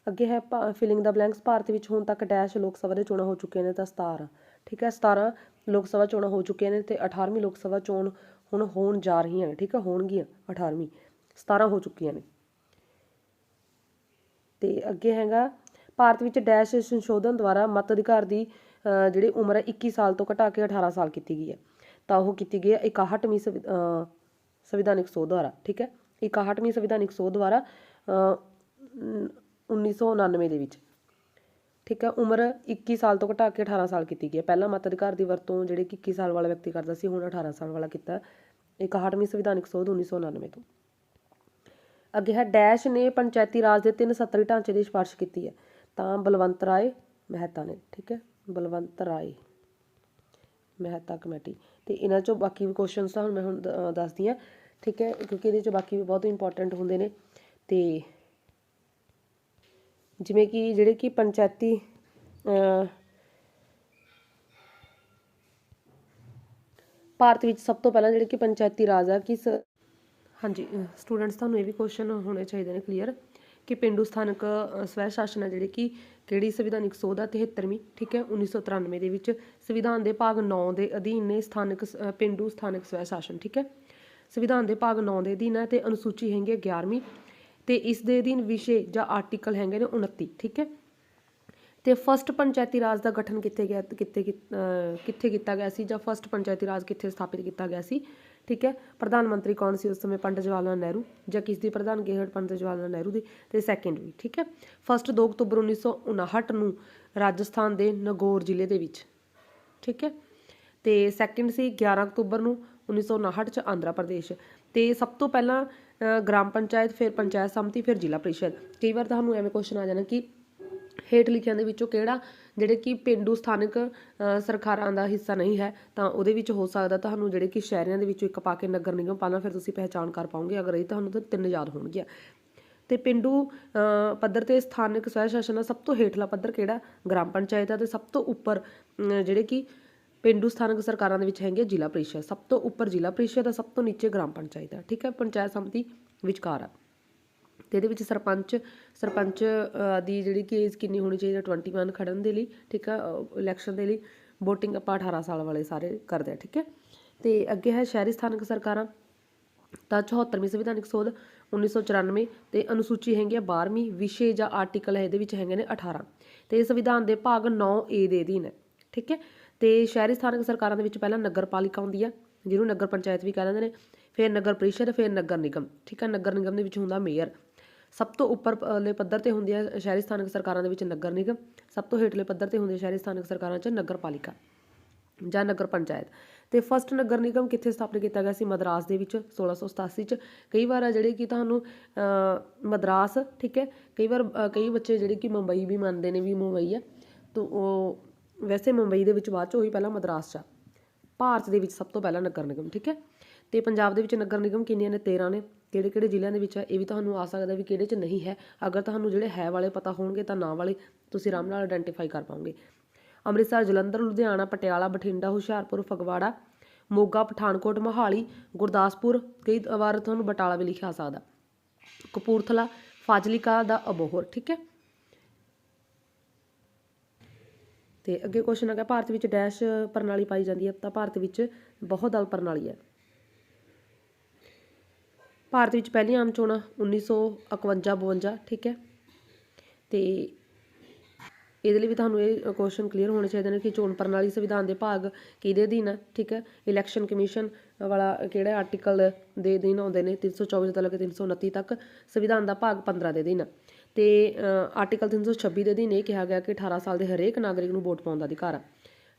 ਅੱਗੇ ਹੈ ਫਿਲਿੰਗ ਦਾ ਬਲੈਂਕਸ। ਭਾਰਤ ਵਿੱਚ ਹੁਣ ਤੱਕ ਡੈਸ਼ ਲੋਕ ਸਭਾ ਦੇ ਚੋਣਾਂ ਹੋ ਚੁੱਕੀਆਂ ਨੇ ਤਾਂ 17। ਠੀਕ ਹੈ, 17 ਲੋਕ ਸਭਾ ਚੋਣਾਂ ਹੋ ਚੁੱਕੀਆਂ ਨੇ ਅਤੇ 18ਵੀਂ ਲੋਕ ਸਭਾ ਚੋਣ ਹੁਣ ਹੋਣ ਜਾ ਰਹੀਆਂ ਨੇ। ਠੀਕ ਹੈ, ਹੋਣਗੀਆਂ 18ਵੀਂ। 17 ਹੋ ਚੁੱਕੀਆਂ ਨੇ। ਅਤੇ ਅੱਗੇ ਹੈਗਾ ਭਾਰਤ ਵਿੱਚ ਡੈਸ਼ ਸੰਸ਼ੋਧਨ ਦੁਆਰਾ ਮਤ ਅਧਿਕਾਰ ਦੀ ਜਿਹੜੀ ਉਮਰ ਹੈ 21 ਸਾਲ ਤੋਂ ਘਟਾ ਕੇ 18 ਸਾਲ ਕੀਤੀ ਗਈ ਹੈ। ਤਾਂ ਉਹ ਕੀਤੀ ਗਈ ਹੈ 61ਵੀਂ ਸੰਵਿਧਾਨਿਕ ਸੋਧ ਦੁਆਰਾ। ਠੀਕ ਹੈ, 61ਵੀਂ ਸੰਵਿਧਾਨਿਕ ਸੋਧ ਦੁਆਰਾ 1999 ਦੇ ਵਿੱਚ। ਠੀਕ ਹੈ, ਉਮਰ 21 ਸਾਲ ਤੋਂ ਘਟਾ ਕੇ 18 ਸਾਲ ਕੀਤੀ ਗਈ ਹੈ। ਪਹਿਲਾਂ ਮਤ ਅਧਿਕਾਰ ਦੀ ਵਰਤੋਂ ਜਿਹੜੇ ਕਿ 21 ਸਾਲ ਵਾਲਾ ਵਿਅਕਤੀ ਕਰਦਾ ਸੀ, ਹੁਣ 18 ਸਾਲ ਵਾਲਾ ਕੀਤਾ। 61ਵੀਂ ਸੰਵਿਧਾਨਿਕ ਸੋਧ 1999 ਤੋਂ। ਅੱਗੇ ਹੈ ਡੈਸ਼ ਨੇ ਪੰਚਾਇਤੀ ਰਾਜ ਦੇ 3 ਸੱਤਰੀ ਢਾਂਚੇ ਦੀ ਸਿਫਾਰਿਸ਼ ਕੀਤੀ ਹੈ। ਤਾਂ ਬਲਵੰਤ ਰਾਏ ਮਹਿਤਾ ਨੇ। ਠੀਕ ਹੈ, ਬਲਵੰਤ ਰਾਏ ਮਹਿਤਾ ਕਮੇਟੀ। ਅਤੇ ਇਹਨਾਂ 'ਚੋਂ ਬਾਕੀ ਵੀ ਕੁਐਸਚਨਸ ਤਾਂ ਮੈਂ ਹੁਣ ਦੱਸਦੀ ਹਾਂ। ਠੀਕ ਹੈ, ਕਿਉਂਕਿ ਇਹਦੇ 'ਚ ਬਾਕੀ ਵੀ ਬਹੁਤ ਇੰਪੋਰਟੈਂਟ ਹੁੰਦੇ ਨੇ। ਅਤੇ ਜਿਵੇਂ ਕਿ ਜਿਹੜੇ ਕਿ ਪੰਚਾਇਤੀ ਭਾਰਤ ਵਿੱਚ ਸਭ ਤੋਂ ਪਹਿਲਾਂ ਜਿਹੜੇ ਕਿ ਪੰਚਾਇਤੀ ਰਾਜ ਆ ਕਿਸ। ਹਾਂਜੀ ਸਟੂਡੈਂਟਸ, ਤੁਹਾਨੂੰ ਇਹ ਵੀ ਕੁਐਸਚਨ ਹੋਣੇ ਚਾਹੀਦੇ ਨੇ ਕਲੀਅਰ ਕਿ ਪੇਂਡੂ ਸਥਾਨਕ ਸਵੈ ਸ਼ਾਸਨ ਹੈ ਜਿਹੜੀ ਕਿ ਕਿਹੜੀ ਸੰਵਿਧਾਨਿਕ ਸੋਧ ਆ? 73ਵੀਂ। ਠੀਕ ਹੈ, 1993 ਦੇ ਵਿੱਚ ਸੰਵਿਧਾਨ ਦੇ ਭਾਗ 9 ਦੇ ਅਧੀਨ ਨੇ ਪੇਂਡੂ ਸਥਾਨਕ ਸਵੈ ਸ਼ਾਸਨ। ਠੀਕ ਹੈ, ਸੰਵਿਧਾਨ ਦੇ ਭਾਗ 9 ਦੇ ਅਧੀਨ ਹੈ ਅਤੇ ਅਨੁਸੂਚੀ ਹੈਗੀ ਹੈ 11ਵੀਂ ਅਤੇ ਇਸ ਦੇ ਅਧੀਨ ਵਿਸ਼ੇ ਜਾਂ ਆਰਟੀਕਲ ਹੈਗੇ ਨੇ 29। ਠੀਕ ਹੈ, ਅਤੇ ਫਸਟ ਪੰਚਾਇਤੀ ਰਾਜ ਦਾ ਗਠਨ ਕਿੱਥੇ ਕੀਤਾ ਗਿਆ ਸੀ ਜਾਂ ਫਸਟ ਪੰਚਾਇਤੀ ਰਾਜ ਕਿੱਥੇ ਸਥਾਪਿਤ ਕੀਤਾ ਗਿਆ ਸੀ? ਠੀਕ ਹੈ, ਪ੍ਰਧਾਨ ਮੰਤਰੀ ਕੌਣ ਸੀ ਉਸ ਸਮੇਂ? ਪੰਡਿਤ ਜਵਾਹਰ ਲਾਲ ਨਹਿਰੂ। ਜਾਂ ਕਿਸ ਦੀ ਪ੍ਰਧਾਨਗੀ ਹੇਠ? ਪੰਡਿਤ ਜਵਾਹਰ ਲਾਲ ਨਹਿਰੂ ਦੀ। ਅਤੇ ਸੈਕਿੰਡ ਵੀ। ਠੀਕ ਹੈ, ਫਸਟ 2 ਅਕਤੂਬਰ 1959 ਨੂੰ ਰਾਜਸਥਾਨ ਦੇ ਨਗੌਰ ਜ਼ਿਲ੍ਹੇ ਦੇ ਵਿੱਚ। ਠੀਕ ਹੈ, ਅਤੇ ਸੈਕਿੰਡ ਸੀ 11 ਅਕਤੂਬਰ ਨੂੰ 1959 'ਚ ਆਂਧਰਾ ਪ੍ਰਦੇਸ਼। ਅਤੇ ਸਭ ਤੋਂ ਪਹਿਲਾਂ ਗ੍ਰਾਮ ਪੰਚਾਇਤ, ਫਿਰ ਪੰਚਾਇਤ ਸਮਿਤੀ, ਫਿਰ ਜ਼ਿਲ੍ਹਾ ਪ੍ਰੀਸ਼ਦ। ਕਈ ਵਾਰ ਤੁਹਾਨੂੰ ਐਵੇਂ ਕੁਐਸਚਨ ਆ ਜਾਣਾ ਕਿ ਹੇਠ ਲਿਖਿਆਂ ਦੇ ਵਿੱਚੋਂ ਕਿਹੜਾ ਜਿਹੜੇ ਕਿ ਪੇਂਡੂ ਸਥਾਨਕ ਸਰਕਾਰਾਂ ਦਾ ਹਿੱਸਾ ਨਹੀਂ ਹੈ, ਤਾਂ ਉਹਦੇ ਵਿੱਚ ਹੋ ਸਕਦਾ ਤੁਹਾਨੂੰ ਜਿਹੜੇ ਕਿ ਸ਼ਹਿਰਾਂ ਦੇ ਵਿੱਚੋਂ ਇੱਕ ਪਾ ਕੇ ਨਗਰ ਨਿਗਮ ਪਾਣਾ, ਫਿਰ ਤੁਸੀਂ ਪਹਿਚਾਣ ਕਰ ਪਾਓਗੇ। ਅਗਰ ਇਹ ਤੁਹਾਨੂੰ ਤਾਂ 3 ਯਾਦ ਹੋਣਗੀਆਂ। ਤੇ ਪੇਂਡੂ ਪੱਧਰ ਤੇ ਸਥਾਨਕ ਸਵੈ ਸ਼ਾਸਨ ਦਾ ਸਭ ਤੋਂ ਹੇਠਲਾ ਪੱਧਰ ਕਿਹੜਾ? ਗ੍ਰਾਮ ਪੰਚਾਇਤ ਆ। ਤੇ ਸਭ ਤੋਂ ਉੱਪਰ ਜਿਹੜੇ ਕਿ ਪੇਂਡੂ ਸਥਾਨਕ ਸਰਕਾਰਾਂ ਦੇ ਵਿੱਚ ਹੈਗੇ ਜ਼ਿਲ੍ਹਾ ਪ੍ਰੀਸ਼ਦ। ਸਭ ਤੋਂ ਉੱਪਰ ਜ਼ਿਲ੍ਹਾ ਪ੍ਰੀਸ਼ਦ ਆ, ਸਭ ਤੋਂ ਨੀਚੇ ਗ੍ਰਾਮ ਪੰਚਾਇਤ ਆ, ਠੀਕ ਹੈ। ਪੰਚਾਇਤ ਸਮਿਤੀ ਵਿਚਕਾਰ ਆ। ਤੇ ਇਹਦੇ ਵਿੱਚ ਸਰਪੰਚ ਦੀ ਜਿਹੜੀ ਕਿ ਏਜ ਕਿੰਨੀ ਹੋਣੀ ਚਾਹੀਦੀ? 21 ਖੜਨ ਦੇ ਲਈ, ਠੀਕ ਹੈ, ਇਲੈਕਸ਼ਨ ਦੇ ਲਈ। ਵੋਟਿੰਗ ਆਪਾਂ 18 ਸਾਲ ਵਾਲੇ ਸਾਰੇ ਕਰਦੇ ਆ, ਠੀਕ ਹੈ। ਤੇ ਅੱਗੇ ਹੈ ਸ਼ਹਿਰੀ ਸਥਾਨਕ ਸਰਕਾਰਾਂ। ਤਾਂ 74ਵੀਂ ਸੰਵਿਧਾਨਕ ਸੋਧ 1994 ਤੇ ਅਨੁਸੂਚੀ ਹੈਗੀ ਆ 12ਵੀਂ। ਵਿਸ਼ੇ ਜਾਂ ਆਰਟੀਕਲ ਇਹਦੇ ਵਿੱਚ ਹੈਗੇ ਨੇ 18 ਤੇ ਸੰਵਿਧਾਨ ਦੇ ਭਾਗ 9A ਦੇ ਅਧੀਨ ਹੈ, ਠੀਕ ਹੈ। ਤੇ ਸ਼ਹਿਰੀ ਸਥਾਨਕ ਸਰਕਾਰਾਂ ਦੇ ਵਿੱਚ ਪਹਿਲਾਂ ਨਗਰ ਪਾਲਿਕਾ ਆਉਂਦੀ ਆ, ਜਿਹਨੂੰ ਨਗਰ ਪੰਚਾਇਤ ਵੀ ਕਹਿ ਦਿੰਦੇ ਨੇ, ਫਿਰ ਨਗਰ ਪ੍ਰੀਸ਼ਦ, ਫਿਰ ਨਗਰ ਨਿਗਮ, ਠੀਕ ਹੈ। ਨਗਰ ਨਿਗਮ ਦੇ ਵਿੱਚ ਹੁੰਦਾ ਮੇਅਰ। ਸਭ ਤੋਂ ਉੱਪਰਲੇ ਪੱਧਰ ਤੇ ਹੁੰਦੀ ਹੈ ਸ਼ਹਿਰੀ ਸਥਾਨਕ ਸਰਕਾਰਾਂ ਦੇ ਵਿੱਚ ਨਗਰ ਨਿਗਮ। ਸਭ ਤੋਂ ਹੇਠਲੇ ਪੱਧਰ ਤੇ ਹੁੰਦੀ ਸ਼ਹਿਰੀ ਸਥਾਨਕ ਸਰਕਾਰਾਂ 'ਚ ਨਗਰ ਪਾਲਿਕਾ ਜਾਂ ਨਗਰ ਪੰਚਾਇਤ। ਤੇ ਫਸਟ ਨਗਰ ਨਿਗਮ ਕਿੱਥੇ ਸਥਾਪਿਤ ਕੀਤਾ ਗਿਆ ਸੀ? ਮਦਰਾਸ ਦੇ ਵਿੱਚ 1687 'ਚ। ਕਈ ਵਾਰ ਆ ਜਿਹੜੇ ਕਿ ਤੁਹਾਨੂੰ ਮਦਰਾਸ, ਠੀਕ ਹੈ, ਕਈ ਵਾਰ ਕਈ ਬੱਚੇ ਜਿਹੜੇ ਕਿ ਮੁੰਬਈ ਵੀ ਮੰਨਦੇ ਨੇ ਵੀ ਮੁੰਬਈ ਆ, ਤਾਂ ਉਹ ਵੈਸੇ ਮੁੰਬਈ ਦੇ ਵਿੱਚ ਬਾਅਦ 'ਚ ਹੋਈ, ਪਹਿਲਾਂ ਮਦਰਾਸ 'ਚ। ਭਾਰਤ ਦੇ ਵਿੱਚ ਸਭ ਤੋਂ ਪਹਿਲਾਂ ਨਗਰ ਨਿਗਮ, ਠੀਕ ਹੈ। ਤੇ ਪੰਜਾਬ ਦੇ ਵਿੱਚ ਨਗਰ ਨਿਗਮ ਕਿੰਨੀਆਂ ਨੇ? 13 ਨੇ। ਕਿਹੜੇ ਕਿਹੜੇ ਜ਼ਿਲ੍ਹਿਆਂ ਦੇ ਵਿੱਚ ਹੈ ਇਹ ਵੀ ਤੁਹਾਨੂੰ ਆ ਸਕਦਾ ਵੀ ਕਿਹੜੇ 'ਚ ਨਹੀਂ ਹੈ। ਅਗਰ ਤੁਹਾਨੂੰ ਜਿਹੜੇ ਹੈ ਵਾਲੇ ਪਤਾ ਹੋਣਗੇ ਤਾਂ ਨਾ ਵਾਲੇ ਤੁਸੀਂ ਆਰਾਮ ਨਾਲ ਆਇਡੈਂਟੀਫਾਈ ਕਰ ਪਾਓਗੇ। ਅੰਮ੍ਰਿਤਸਰ, ਜਲੰਧਰ, ਲੁਧਿਆਣਾ, ਪਟਿਆਲਾ, ਬਠਿੰਡਾ, ਹੁਸ਼ਿਆਰਪੁਰ, ਫਗਵਾੜਾ, ਮੋਗਾ, ਪਠਾਨਕੋਟ, ਮੋਹਾਲੀ, ਗੁਰਦਾਸਪੁਰ, ਕਈ ਵਾਰ ਤੁਹਾਨੂੰ ਬਟਾਲਾ ਵੀ ਲਿਖਿਆ ਆ ਸਕਦਾ, ਕਪੂਰਥਲਾ, ਫਾਜ਼ਿਲਕਾ ਦਾ ਅਬੋਹਰ, ਠੀਕ ਹੈ। ਤੇ ਅੱਗੇ ਕੁਐਸਚਨ ਹੈਗਾ ਭਾਰਤ ਵਿੱਚ ਡੈਸ਼ ਪ੍ਰਣਾਲੀ ਪਾਈ ਜਾਂਦੀ ਹੈ? ਤਾਂ ਭਾਰਤ ਵਿੱਚ ਬਹੁਦਲ ਪ੍ਰਣਾਲੀ ਹੈ। ਭਾਰਤ ਵਿੱਚ ਪਹਿਲੀਆਂ ਆਮ ਚੋਣਾਂ 1951-52, ਠੀਕ ਹੈ। ਤੇ ਇਹਦੇ ਲਈ ਵੀ ਤੁਹਾਨੂੰ ਇਹ ਕੁਐਸਚਨ ਕਲੀਅਰ ਹੋਣੇ ਚਾਹੀਦੇ ਨੇ ਕਿ ਚੋਣ ਪ੍ਰਣਾਲੀ ਸੰਵਿਧਾਨ ਦੇ ਭਾਗ ਕਿਹਦੇ ਅਧੀਨ ਹੈ, ਠੀਕ ਹੈ। ਇਲੈਕਸ਼ਨ ਕਮਿਸ਼ਨ ਵਾਲਾ ਕਿਹੜੇ ਆਰਟੀਕਲ ਦੇ ਅਧੀਨ ਆਉਂਦੇ ਨੇ? 324 ਤੋਂ ਲੈ ਕੇ 329 ਤੱਕ। ਸੰਵਿਧਾਨ ਦਾ ਭਾਗ 15 ਦੇ ਅਧੀਨ। ਤੇ ਆਰਟੀਕਲ 326 ਦੇ ਅਧੀਨ ਇਹ ਕਿਹਾ ਗਿਆ ਕਿ 18 ਸਾਲ ਦੇ ਹਰੇਕ ਨਾਗਰਿਕ ਨੂੰ ਵੋਟ ਪਾਉਣ ਦਾ ਅਧਿਕਾਰ ਆ,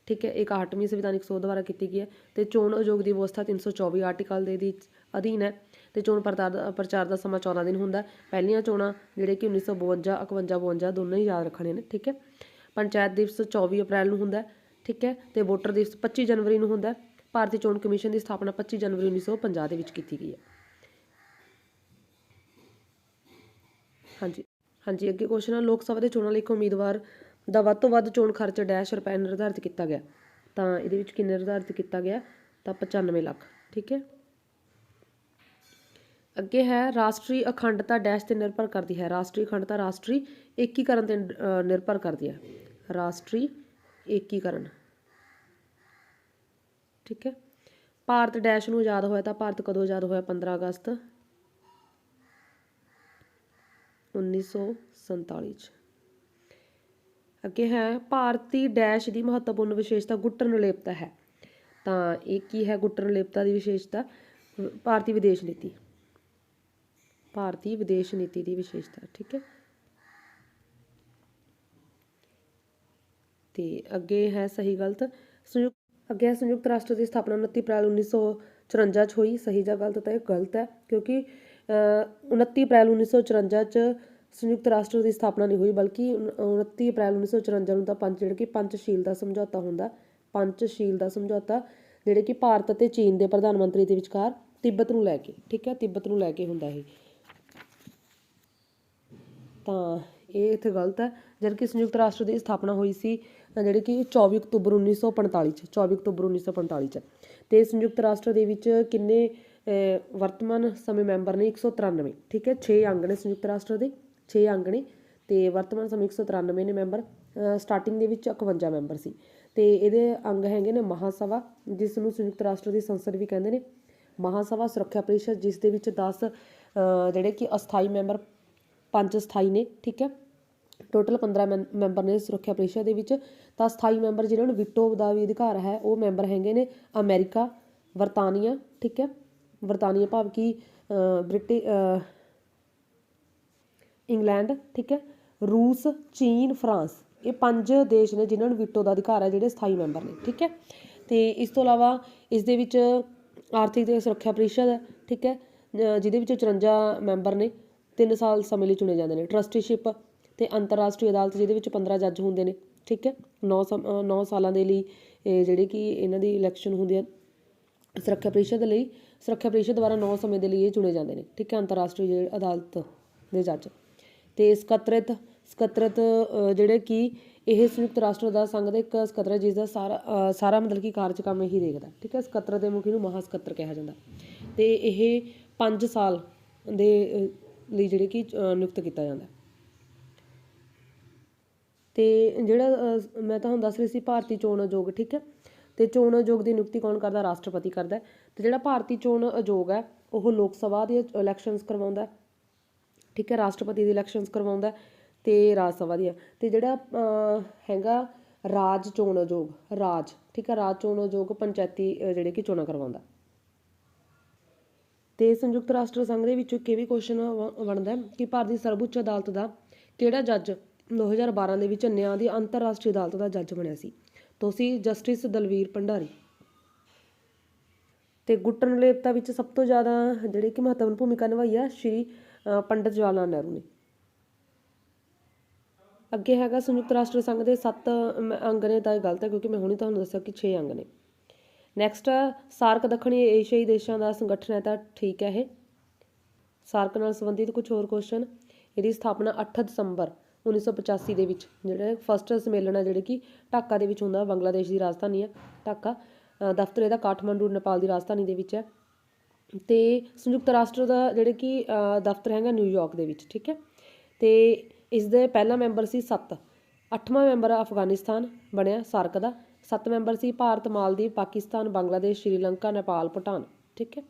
ਠੀਕ ਹੈ। 61ਵੀਂ ਸੰਵਿਧਾਨਿਕ ਸੋਧ ਦੁਆਰਾ ਕੀਤੀ ਗਈ ਹੈ। ਤੇ ਚੋਣ ਆਯੋਗ ਦੀ ਵਿਵਸਥਾ 324 ਆਰਟੀਕਲ ਦੇ ਅਧੀਨ ਹੈ। ਤੇ ਚੋਣ ਪ੍ਰਚਾਰ ਦਾ ਸਮਾਂ 14 ਦਿਨ ਹੁੰਦਾ। ਪਹਿਲੀਆਂ ਚੋਣਾਂ ਜਿਹੜੇ ਕਿ 1952, 51, 52 ਦੋਨੋਂ ਹੀ ਯਾਦ ਰੱਖਣੇ ਨੇ, ਠੀਕ ਹੈ। ਪੰਚਾਇਤ ਦਿਵਸ 24 ਅਪ੍ਰੈਲ ਨੂੰ ਹੁੰਦਾ, ਠੀਕ ਹੈ। ਤੇ ਵੋਟਰ ਦਿਵਸ 25 ਜਨਵਰੀ ਨੂੰ ਹੁੰਦਾ। ਭਾਰਤੀ ਚੋਣ ਕਮਿਸ਼ਨ ਦੀ ਸਥਾਪਨਾ 25 ਜਨਵਰੀ 1950 ਦੇ ਵਿੱਚ ਕੀਤੀ ਗਈ ਹੈ। ਹਾਂਜੀ ਅੱਗੇ ਕੁਐਸਚਨ ਹੈ ਲੋਕ ਸਭਾ ਦੇ ਚੋਣਾਂ ਲਈ ਇੱਕ ਉਮੀਦਵਾਰ ਦਾ ਵੱਧ ਤੋਂ ਵੱਧ ਚੋਣ ਖਰਚ ਡੈਸ਼ ਰੁਪਏ ਨਿਰਧਾਰਿਤ ਕੀਤਾ ਗਿਆ? ਤਾਂ ਇਹਦੇ ਵਿੱਚ ਕਿੰਨੇ ਨਿਰਧਾਰਿਤ ਕੀਤਾ ਗਿਆ? ਤਾਂ 95 ਲੱਖ, ਠੀਕ ਹੈ। ਅੱਗੇ ਹੈ ਰਾਸ਼ਟਰੀ ਅਖੰਡਤਾ ਡੈਸ਼ ਤੇ ਨਿਰਭਰ ਕਰਦੀ ਹੈ? ਰਾਸ਼ਟਰੀ ਅਖੰਡਤਾ ਰਾਸ਼ਟਰੀ ਏਕੀਕਰਨ ਤੇ ਨਿਰਭਰ ਕਰਦੀ ਹੈ। ਰਾਸ਼ਟਰੀ ਏਕੀਕਰਨ, ਠੀਕ ਹੈ। ਭਾਰਤ ਡੈਸ਼ ਨੂੰ ਆਜ਼ਾਦ ਹੋਇਆ? ਤਾਂ ਭਾਰਤ ਕਦੋਂ ਆਜ਼ਾਦ ਹੋਇਆ? 15 ਅਗਸਤ 1947 'ਚ। ਅੱਗੇ ਹੈ ਭਾਰਤੀ ਡੈਸ਼ ਦੀ ਮਹੱਤਵਪੂਰਨ ਵਿਸ਼ੇਸ਼ਤਾ ਗੁੱਟ ਨਿਰਲੇਪਤਾ ਹੈ? ਤਾਂ ਇਹ ਕੀ ਹੈ ਗੁੱਟ ਨਿਰਲੇਪਤਾ ਦੀ ਵਿਸ਼ੇਸ਼ਤਾ? ਭਾਰਤੀ ਵਿਦੇਸ਼ ਨੀਤੀ, ਭਾਰਤੀ ਵਿਦੇਸ਼ ਨੀਤੀ ਦੀ ਵਿਸ਼ੇਸ਼ਤਾ, ਠੀਕ ਹੈ। ਤੇ ਅੱਗੇ ਹੈ ਸਹੀ ਗਲਤ। ਅੱਗੇ ਹੈ ਸੰਯੁਕਤ ਰਾਸ਼ਟਰ ਦੀ ਸਥਾਪਨਾ 29 ਅਪ੍ਰੈਲ 1954 'ਚ ਹੋਈ। ਸਹੀ ਜਾਂ ਗਲਤ? ਤਾਂ ਇਹ ਗਲਤ ਹੈ, ਕਿਉਂਕਿ 29 ਅਪ੍ਰੈਲ 1954 'ਚ ਸੰਯੁਕਤ ਰਾਸ਼ਟਰ ਦੀ ਸਥਾਪਨਾ ਨਹੀਂ ਹੋਈ, ਬਲਕਿ 29 ਅਪ੍ਰੈਲ 1954 ਨੂੰ ਤਾਂ ਜਿਹੜੇ ਕਿ ਪੰਚਸ਼ੀਲ ਦਾ ਸਮਝੌਤਾ ਹੁੰਦਾ, ਪੰਚਸ਼ੀਲ ਦਾ ਸਮਝੌਤਾ ਜਿਹੜੇ ਕਿ ਭਾਰਤ ਅਤੇ ਚੀਨ ਦੇ ਪ੍ਰਧਾਨ ਮੰਤਰੀ ਦੇ ਵਿਚਕਾਰ ਤਿੱਬਤ ਨੂੰ ਲੈ ਕੇ, ਠੀਕ ਹੈ, ਤਿੱਬਤ ਨੂੰ ਲੈ ਕੇ ਹੁੰਦਾ ਇਹ। ਤਾਂ ਇਹ ਇੱਥੇ ਗਲਤ ਹੈ। ਜਦ ਕਿ ਸੰਯੁਕਤ ਰਾਸ਼ਟਰ ਦੀ ਸਥਾਪਨਾ ਹੋਈ ਸੀ ਜਿਹੜੀ ਕਿ 24 ਅਕਤੂਬਰ 1945 'ਚ, 24 ਅਕਤੂਬਰ 1945 'ਚ। ਤੇ ਸੰਯੁਕਤ ਰਾਸ਼ਟਰ ਦੇ ਵਿੱਚ ਕਿੰਨੇ ਵਰਤਮਾਨ ਸਮੇਂ ਮੈਂਬਰ ਨੇ? 193, ਠੀਕ ਹੈ। 6 ਅੰਗ ਨੇ ਸੰਯੁਕਤ ਰਾਸ਼ਟਰ ਦੇ, 6 ਅੰਗ ਨੇ ਤੇ ਵਰਤਮਾਨ ਸਮੇਂ 193 ਨੇ ਮੈਂਬਰ। ਸਟਾਰਟਿੰਗ ਦੇ ਵਿੱਚ 51 ਮੈਂਬਰ ਸੀ। ਤੇ ਇਹਦੇ ਅੰਗ ਹੈਗੇ ਨੇ ਮਹਾਸਭਾ, ਜਿਸ ਨੂੰ ਸੰਯੁਕਤ ਰਾਸ਼ਟਰ ਦੀ ਸੰਸਦ ਵੀ ਕਹਿੰਦੇ ਨੇ। ਮਹਾਸਭਾ, ਸੁਰੱਖਿਆ ਪਰਿਸ਼ਦ ਜਿਸ ਦੇ ਵਿੱਚ 10 ਜਿਹੜੇ ਕਿ ਅਸਥਾਈ ਮੈਂਬਰ, 5 ਸਥਾਈ ਨੇ, ਠੀਕ ਹੈ। ਟੋਟਲ 15 ਮੈਂਬਰ ਨੇ ਸੁਰੱਖਿਆ ਪਰਿਸ਼ਦ ਦੇ ਵਿੱਚ। ਤਾਂ ਸਥਾਈ ਮੈਂਬਰ ਜਿਹਨਾਂ ਨੂੰ ਵੀਟੋ ਦਾ ਵੀ ਅਧਿਕਾਰ ਹੈ ਉਹ ਮੈਂਬਰ ਹੈਗੇ ਨੇ ਅਮਰੀਕਾ, ਬਰਤਾਨੀਆ, ਠੀਕ ਹੈ। ਬਰਤਾਨੀਆ ਭਾਵ ਕਿ ਇੰਗਲੈਂਡ, ਠੀਕ ਹੈ, ਰੂਸ, ਚੀਨ, ਫਰਾਂਸ, ਇਹ 5 ਦੇਸ਼ ਨੇ ਜਿਨ੍ਹਾਂ ਨੂੰ ਵੀਟੋ ਦਾ ਅਧਿਕਾਰ ਹੈ, ਜਿਹੜੇ ਸਥਾਈ ਮੈਂਬਰ ਨੇ, ਠੀਕ ਹੈ। ਤੇ ਇਸ ਤੋਂ ਇਲਾਵਾ ਇਸ ਦੇ ਵਿੱਚ ਆਰਥਿਕ ਤੇ ਸੁਰੱਖਿਆ ਪਰਿਸ਼ਦ ਹੈ, ਠੀਕ ਹੈ, ਜਿਹਦੇ ਵਿੱਚ 54 ਮੈਂਬਰ ਨੇ, 3 ਸਾਲ ਸਮੇਂ ਲਈ ਚੁਣੇ ਜਾਂਦੇ ਨੇ। ਟਰਸਟੀਸ਼ਿਪ ਤੇ ਅੰਤਰਰਾਸ਼ਟਰੀ ਅਦਾਲਤ ਜਿਹਦੇ ਵਿੱਚ 15 ਜੱਜ ਹੁੰਦੇ ਨੇ, ਠੀਕ ਹੈ। 9 ਸਾਲਾਂ ਦੇ ਲਈ ਜਿਹੜੇ ਕਿ ਇਹਨਾਂ ਦੀ ਇਲੈਕਸ਼ਨ ਹੁੰਦੀ ਹੈ ਸੁਰੱਖਿਆ ਪ੍ਰੀਸ਼ਦ ਲਈ। ਸੁਰੱਖਿਆ ਪ੍ਰੀਸ਼ਦ ਦੁਆਰਾ 9 ਸਮੇਂ ਦੇ ਲਈ ਇਹ ਚੁਣੇ ਜਾਂਦੇ ਨੇ, ਠੀਕ ਹੈ, ਅੰਤਰਰਾਸ਼ਟਰੀ ਜਿਹੜੇ ਅਦਾਲਤ ਦੇ ਜੱਜ। ਤੇ ਸਕੱਤਰਤ ਜਿਹੜੇ ਕਿ ਇਹ ਸੰਯੁਕਤ ਰਾਸ਼ਟਰ ਦਾ ਸੰਘ ਦਾ ਇੱਕ ਸਕੱਤਰ ਹੈ, ਜਿਸ ਦਾ ਸਾਰਾ ਮਤਲਬ ਕਿ ਕਾਰਜਕ੍ਰਮ ਇਹੀ ਦੇਖਦਾ, ਠੀਕ ਹੈ। ਸਕੱਤਰ ਦੇ ਮੁਖੀ ਨੂੰ ਮਹਾ ਸਕੱਤਰ ਕਿਹਾ ਜਾਂਦਾ। ਤੇ ਇਹ 5 ਸਾਲ ਦੇ ਲਈ ਜਿਹੜੇ ਕਿ ਨਿਯੁਕਤ ਕੀਤਾ ਜਾਂਦਾ। ਤੇ ਜਿਹੜਾ ਮੈਂ ਤੁਹਾਨੂੰ ਦੱਸ ਰਹੀ ਸੀ ਭਾਰਤੀ ਚੋਣ ਆਯੋਗ, ਠੀਕ ਹੈ। ਤੇ ਚੋਣ ਆਯੋਗ ਦੀ ਨਿਯੁਕਤੀ ਕੌਣ ਕਰਦਾ? ਰਾਸ਼ਟਰਪਤੀ ਕਰਦਾ। ਤੇ ਜਿਹੜਾ ਭਾਰਤੀ ਚੋਣ ਆਯੋਗ ਹੈ ਉਹ ਲੋਕ ਸਭਾ ਦੀ ਇਲੈਕਸ਼ਨਸ ਕਰਵਾਉਂਦਾ, ਠੀਕ ਹੈ, ਰਾਸ਼ਟਰਪਤੀ ਦੀ ਇਲੈਕਸ਼ਨਸ ਕਰਵਾਉਂਦਾ ਤੇ ਰਾਜ ਸਭਾ ਦੀਆਂ। ਤੇ ਜਿਹੜਾ ਹੈਗਾ ਰਾਜ ਚੋਣ ਆਯੋਗ, ਠੀਕ ਹੈ, ਰਾਜ ਚੋਣ ਆਯੋਗ ਪੰਚਾਇਤੀ ਜਿਹੜੇ ਕਿ ਚੋਣਾਂ ਕਰਵਾਉਂਦਾ। ਤੇ ਸੰਯੁਕਤ ਰਾਸ਼ਟਰ ਸੰਘ ਦੇ ਵਿੱਚੋਂ ਇੱਕ ਇਹ ਵੀ ਕੁਐਸਚਨ ਬਣਦਾ ਕਿ ਭਾਰਤ ਦੀ ਸਰਵਉੱਚ ਅਦਾਲਤ ਦਾ ਕਿਹੜਾ ਜੱਜ 2012 ਦੇ ਵਿੱਚ ਨਿਆਂ ਦੀ ਅੰਤਰਰਾਸ਼ਟਰੀ ਅਦਾਲਤ ਦਾ ਜੱਜ ਬਣਿਆ ਸੀ? ਤੁਸੀਂ ਜਸਟਿਸ ਦਲਵੀਰ ਭੰਡਾਰੀ। ਤੇ ਗੁੱਟ ਨਿਰਲੇਪਤਾ ਵਿੱਚ ਸਭ ਤੋਂ ਜ਼ਿਆਦਾ ਜਿਹੜੀ ਕਿ ਮਹੱਤਵਪੂਰਨ ਭੂਮਿਕਾ ਨਿਭਾਈ ਹੈ ਸ਼੍ਰੀ ਪੰਡਿਤ ਜਵਾਹਰ ਲਾਲ ਨਹਿਰੂ ਨੇ। ਅੱਗੇ ਹੈਗਾ ਸੰਯੁਕਤ ਰਾਸ਼ਟਰ ਸੰਘ ਦੇ 7 ਅੰਗ ਨੇ, ਤਾਂ ਇਹ ਗਲਤ ਹੈ ਕਿਉਂਕਿ ਮੈਂ ਹੁਣੇ ਤੁਹਾਨੂੰ ਦੱਸਿਆ ਕਿ 6 ਅੰਗ ਨੇ। ਨੈਕਸਟ ਸਾਰਕ ਦੱਖਣੀ ਏਸ਼ੀਆਈ ਦੇਸ਼ਾਂ ਦਾ ਸੰਗਠਨ ਹੈ, ਤਾਂ ਠੀਕ ਹੈ ਇਹ। ਸਾਰਕ ਨਾਲ ਸੰਬੰਧਿਤ ਕੁਝ ਹੋਰ ਕੁਐਸਚਨ। ਇਹਦੀ ਸਥਾਪਨਾ 8 ਦਸੰਬਰ 1985 ਦੇ ਵਿੱਚ, ਜਿਹੜਾ ਫਸਟ ਸੰਮੇਲਨ ਹੈ ਜਿਹੜੇ ਕਿ ਢਾਕਾ ਦੇ ਵਿੱਚ ਹੁੰਦਾ, ਬੰਗਲਾਦੇਸ਼ ਦੀ ਰਾਜਧਾਨੀ ਹੈ ਢਾਕਾ। ਦਫ਼ਤਰ ਇਹਦਾ ਕਾਠਮੰਡੂ ਨੇਪਾਲ ਦੀ ਰਾਜਧਾਨੀ ਦੇ ਵਿੱਚ ਹੈ। ਤੇ ਸੰਯੁਕਤ ਰਾਸ਼ਟਰ ਦਾ ਜਿਹੜੇ ਕਿ ਦਫ਼ਤਰ ਹੈਗਾ ਨਿਊਯਾਰਕ ਦੇ ਵਿੱਚ, ਠੀਕ ਹੈ। ਤੇ ਇਸ ਦੇ ਪਹਿਲਾ ਮੈਂਬਰ ਸੀ 7। 8ਵਾਂ ਮੈਂਬਰ ਅਫਗਾਨਿਸਤਾਨ ਬਣਿਆ ਸਾਰਕ ਦਾ। 7 ਮੈਂਬਰ ਸੀ ਭਾਰਤ, ਮਾਲਦੀਵ, ਪਾਕਿਸਤਾਨ, ਬੰਗਲਾਦੇਸ਼, ਸ਼੍ਰੀਲੰਕਾ, ਨੇਪਾਲ, ਭੂਟਾਨ, ਠੀਕ ਹੈ।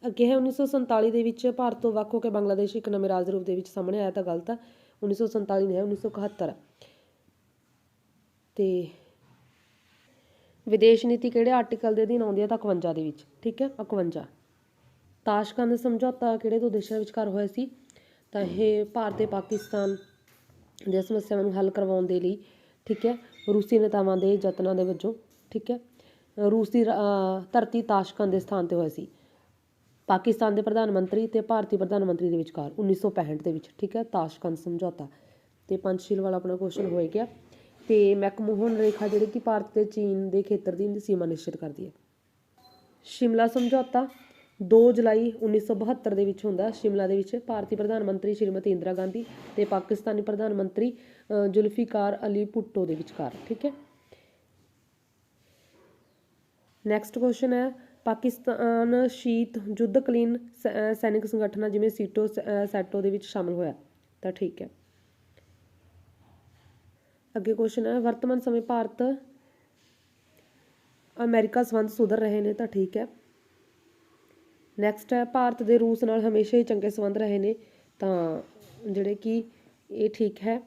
ਅੱਗੇ ਹੈ 1947 ਦੇ ਵਿੱਚ ਭਾਰਤ ਤੋਂ ਵੱਖ ਹੋ ਕੇ ਬੰਗਲਾਦੇਸ਼ ਇੱਕ ਨਵੇਂ ਰਾਜ ਦੇ ਰੂਪ ਦੇ ਵਿੱਚ ਸਾਹਮਣੇ ਆਇਆ, ਤਾਂ ਗਲਤ ਹੈ। 1947 ਨਹੀਂ ਹੈ, 1971 ਹੈ। ਤੇ ਵਿਦੇਸ਼ ਨੀਤੀ ਕਿਹੜੇ ਆਰਟੀਕਲ ਦੇ ਅਧੀਨ ਆਉਂਦੀ ਹੈ? ਤਾਂ 51 ਦੇ ਵਿੱਚ, ਠੀਕ ਹੈ, 51। ਤਾਸ਼ਕੰਦ ਸਮਝੌਤਾ ਕਿਹੜੇ ਦੋ ਦੇਸ਼ਾਂ ਵਿਚਕਾਰ ਹੋਇਆ ਸੀ? ਤਾਂ ਇਹ ਭਾਰਤ ਤੇ ਪਾਕਿਸਤਾਨ ਦੀਆਂ ਸਮੱਸਿਆਵਾਂ ਨੂੰ ਹੱਲ ਕਰਵਾਉਣ ਦੇ ਲਈ, ਠੀਕ ਹੈ, ਰੂਸੀ ਨੇਤਾਵਾਂ ਦੇ ਯਤਨਾਂ ਦੇ ਵਜੋਂ, ਠੀਕ ਹੈ। ਰੂਸ ਦੀ ਧਰਤੀ ਤਾਸ਼ਕੰਦ ਦੇ ਸਥਾਨ 'ਤੇ ਹੋਇਆ ਸੀ। ਪਾਕਿਸਤਾਨ ਦੇ ਪ੍ਰਧਾਨ ਮੰਤਰੀ ਤੇ ਭਾਰਤੀ ਪ੍ਰਧਾਨ ਮੰਤਰੀ ਦੇ ਵਿਚਕਾਰ 1965 ਦੇ ਵਿੱਚ, ਠੀਕ ਹੈ, ਤਾਸ਼ਕੰਦ ਸਮਝੌਤਾ। ਤੇ ਪੰਚਸ਼ੀਲ ਵਾਲਾ ਆਪਣਾ ਕੁਐਸਚਨ ਹੋਏ ਗਿਆ। ਤੇ ਮੈਕਮੋਹਨ ਰੇਖਾ ਜਿਹੜੀ ਕਿ ਭਾਰਤ ਤੇ ਚੀਨ ਦੇ ਖੇਤਰ ਦੀ ਸੀਮਾ ਨਿਸ਼ਚਿਤ ਕਰਦੀ ਹੈ। ਸ਼ਿਮਲਾ ਸਮਝੌਤਾ 2 ਜੁਲਾਈ 1972 ਦੇ ਵਿੱਚ ਹੁੰਦਾ। ਸ਼ਿਮਲਾ ਦੇ ਵਿੱਚ ਭਾਰਤੀ ਪ੍ਰਧਾਨ ਮੰਤਰੀ ਸ਼੍ਰੀਮਤੀ ਇੰਦਰਾ ਗਾਂਧੀ ਤੇ ਪਾਕਿਸਤਾਨੀ ਪ੍ਰਧਾਨ ਮੰਤਰੀ ਜ਼ੁਲਫੀਕਾਰ ਅਲੀ ਭੁੱਟੋ ਦੇ ਵਿਚਕਾਰ, ਠੀਕ ਹੈ। ਨੈਕਸਟ ਕੁਐਸਚਨ ਹੈ ਪਾਕਿਸਤਾਨ ਸ਼ੀਤ ਯੁੱਧਕਾਲੀਨ ਸੈਨਿਕ ਸੰਗਠਨਾਂ ਜਿਵੇਂ ਸੈਟੋ ਦੇ ਵਿੱਚ ਸ਼ਾਮਲ ਹੋਇਆ, ਤਾਂ ਠੀਕ ਹੈ। ਅੱਗੇ ਕੁਐਸਚਨ ਹੈ ਵਰਤਮਾਨ ਸਮੇਂ ਭਾਰਤ ਅਮਰੀਕਾ ਸੰਬੰਧ ਸੁਧਰ ਰਹੇ ਨੇ, ਤਾਂ ਠੀਕ ਹੈ। ਨੈਕਸਟ ਹੈ ਭਾਰਤ ਦੇ ਰੂਸ ਨਾਲ ਹਮੇਸ਼ਾ ਹੀ ਚੰਗੇ ਸੰਬੰਧ ਰਹੇ ਨੇ, ਤਾਂ ਜਿਹੜੇ ਕਿ ਇਹ ਠੀਕ ਹੈ।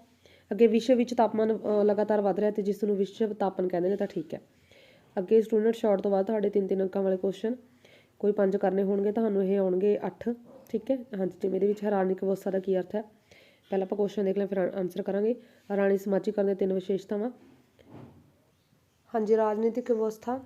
ਅੱਗੇ ਵਿਸ਼ਵ ਵਿੱਚ ਤਾਪਮਾਨ ਲਗਾਤਾਰ ਵੱਧ ਰਿਹਾ ਤੇ ਜਿਸ ਨੂੰ ਵਿਸ਼ਵ ਤਾਪਨ ਕਹਿੰਦੇ ਨੇ, ਤਾਂ ਠੀਕ ਹੈ। ਅੱਗੇ ਸਟੂਡੈਂਟ ਸ਼ਾਰਟ ਤੋਂ ਬਾਅਦ ਤੁਹਾਡੇ 3-3 ਅੰਕਾਂ ਵਾਲੇ ਕੁਐਸਚਨ, ਕੋਈ 5 ਕਰਨੇ ਹੋਣਗੇ, ਤੁਹਾਨੂੰ ਇਹ ਆਉਣਗੇ 8, ਠੀਕ ਹੈ। ਹਾਂਜੀ, ਜਿਵੇਂ ਇਹਦੇ ਵਿੱਚ ਹੈਰਾਨਿਕ ਅਵਸਥਾ ਦਾ ਕੀ ਅਰਥ ਹੈ? ਪਹਿਲਾਂ ਆਪਾਂ ਕੁਐਸਚਨ ਦੇਖ ਲਿਆ, ਫਿਰ ਆਨਸਰ ਕਰਾਂਗੇ। ਰਾਣੀ ਸਮਾਜੀਕਰਨ ਦੀਆਂ 3 ਵਿਸ਼ੇਸ਼ਤਾਵਾਂ। ਹਾਂਜੀ, ਰਾਜਨੀਤਿਕ ਵਿਵਸਥਾ।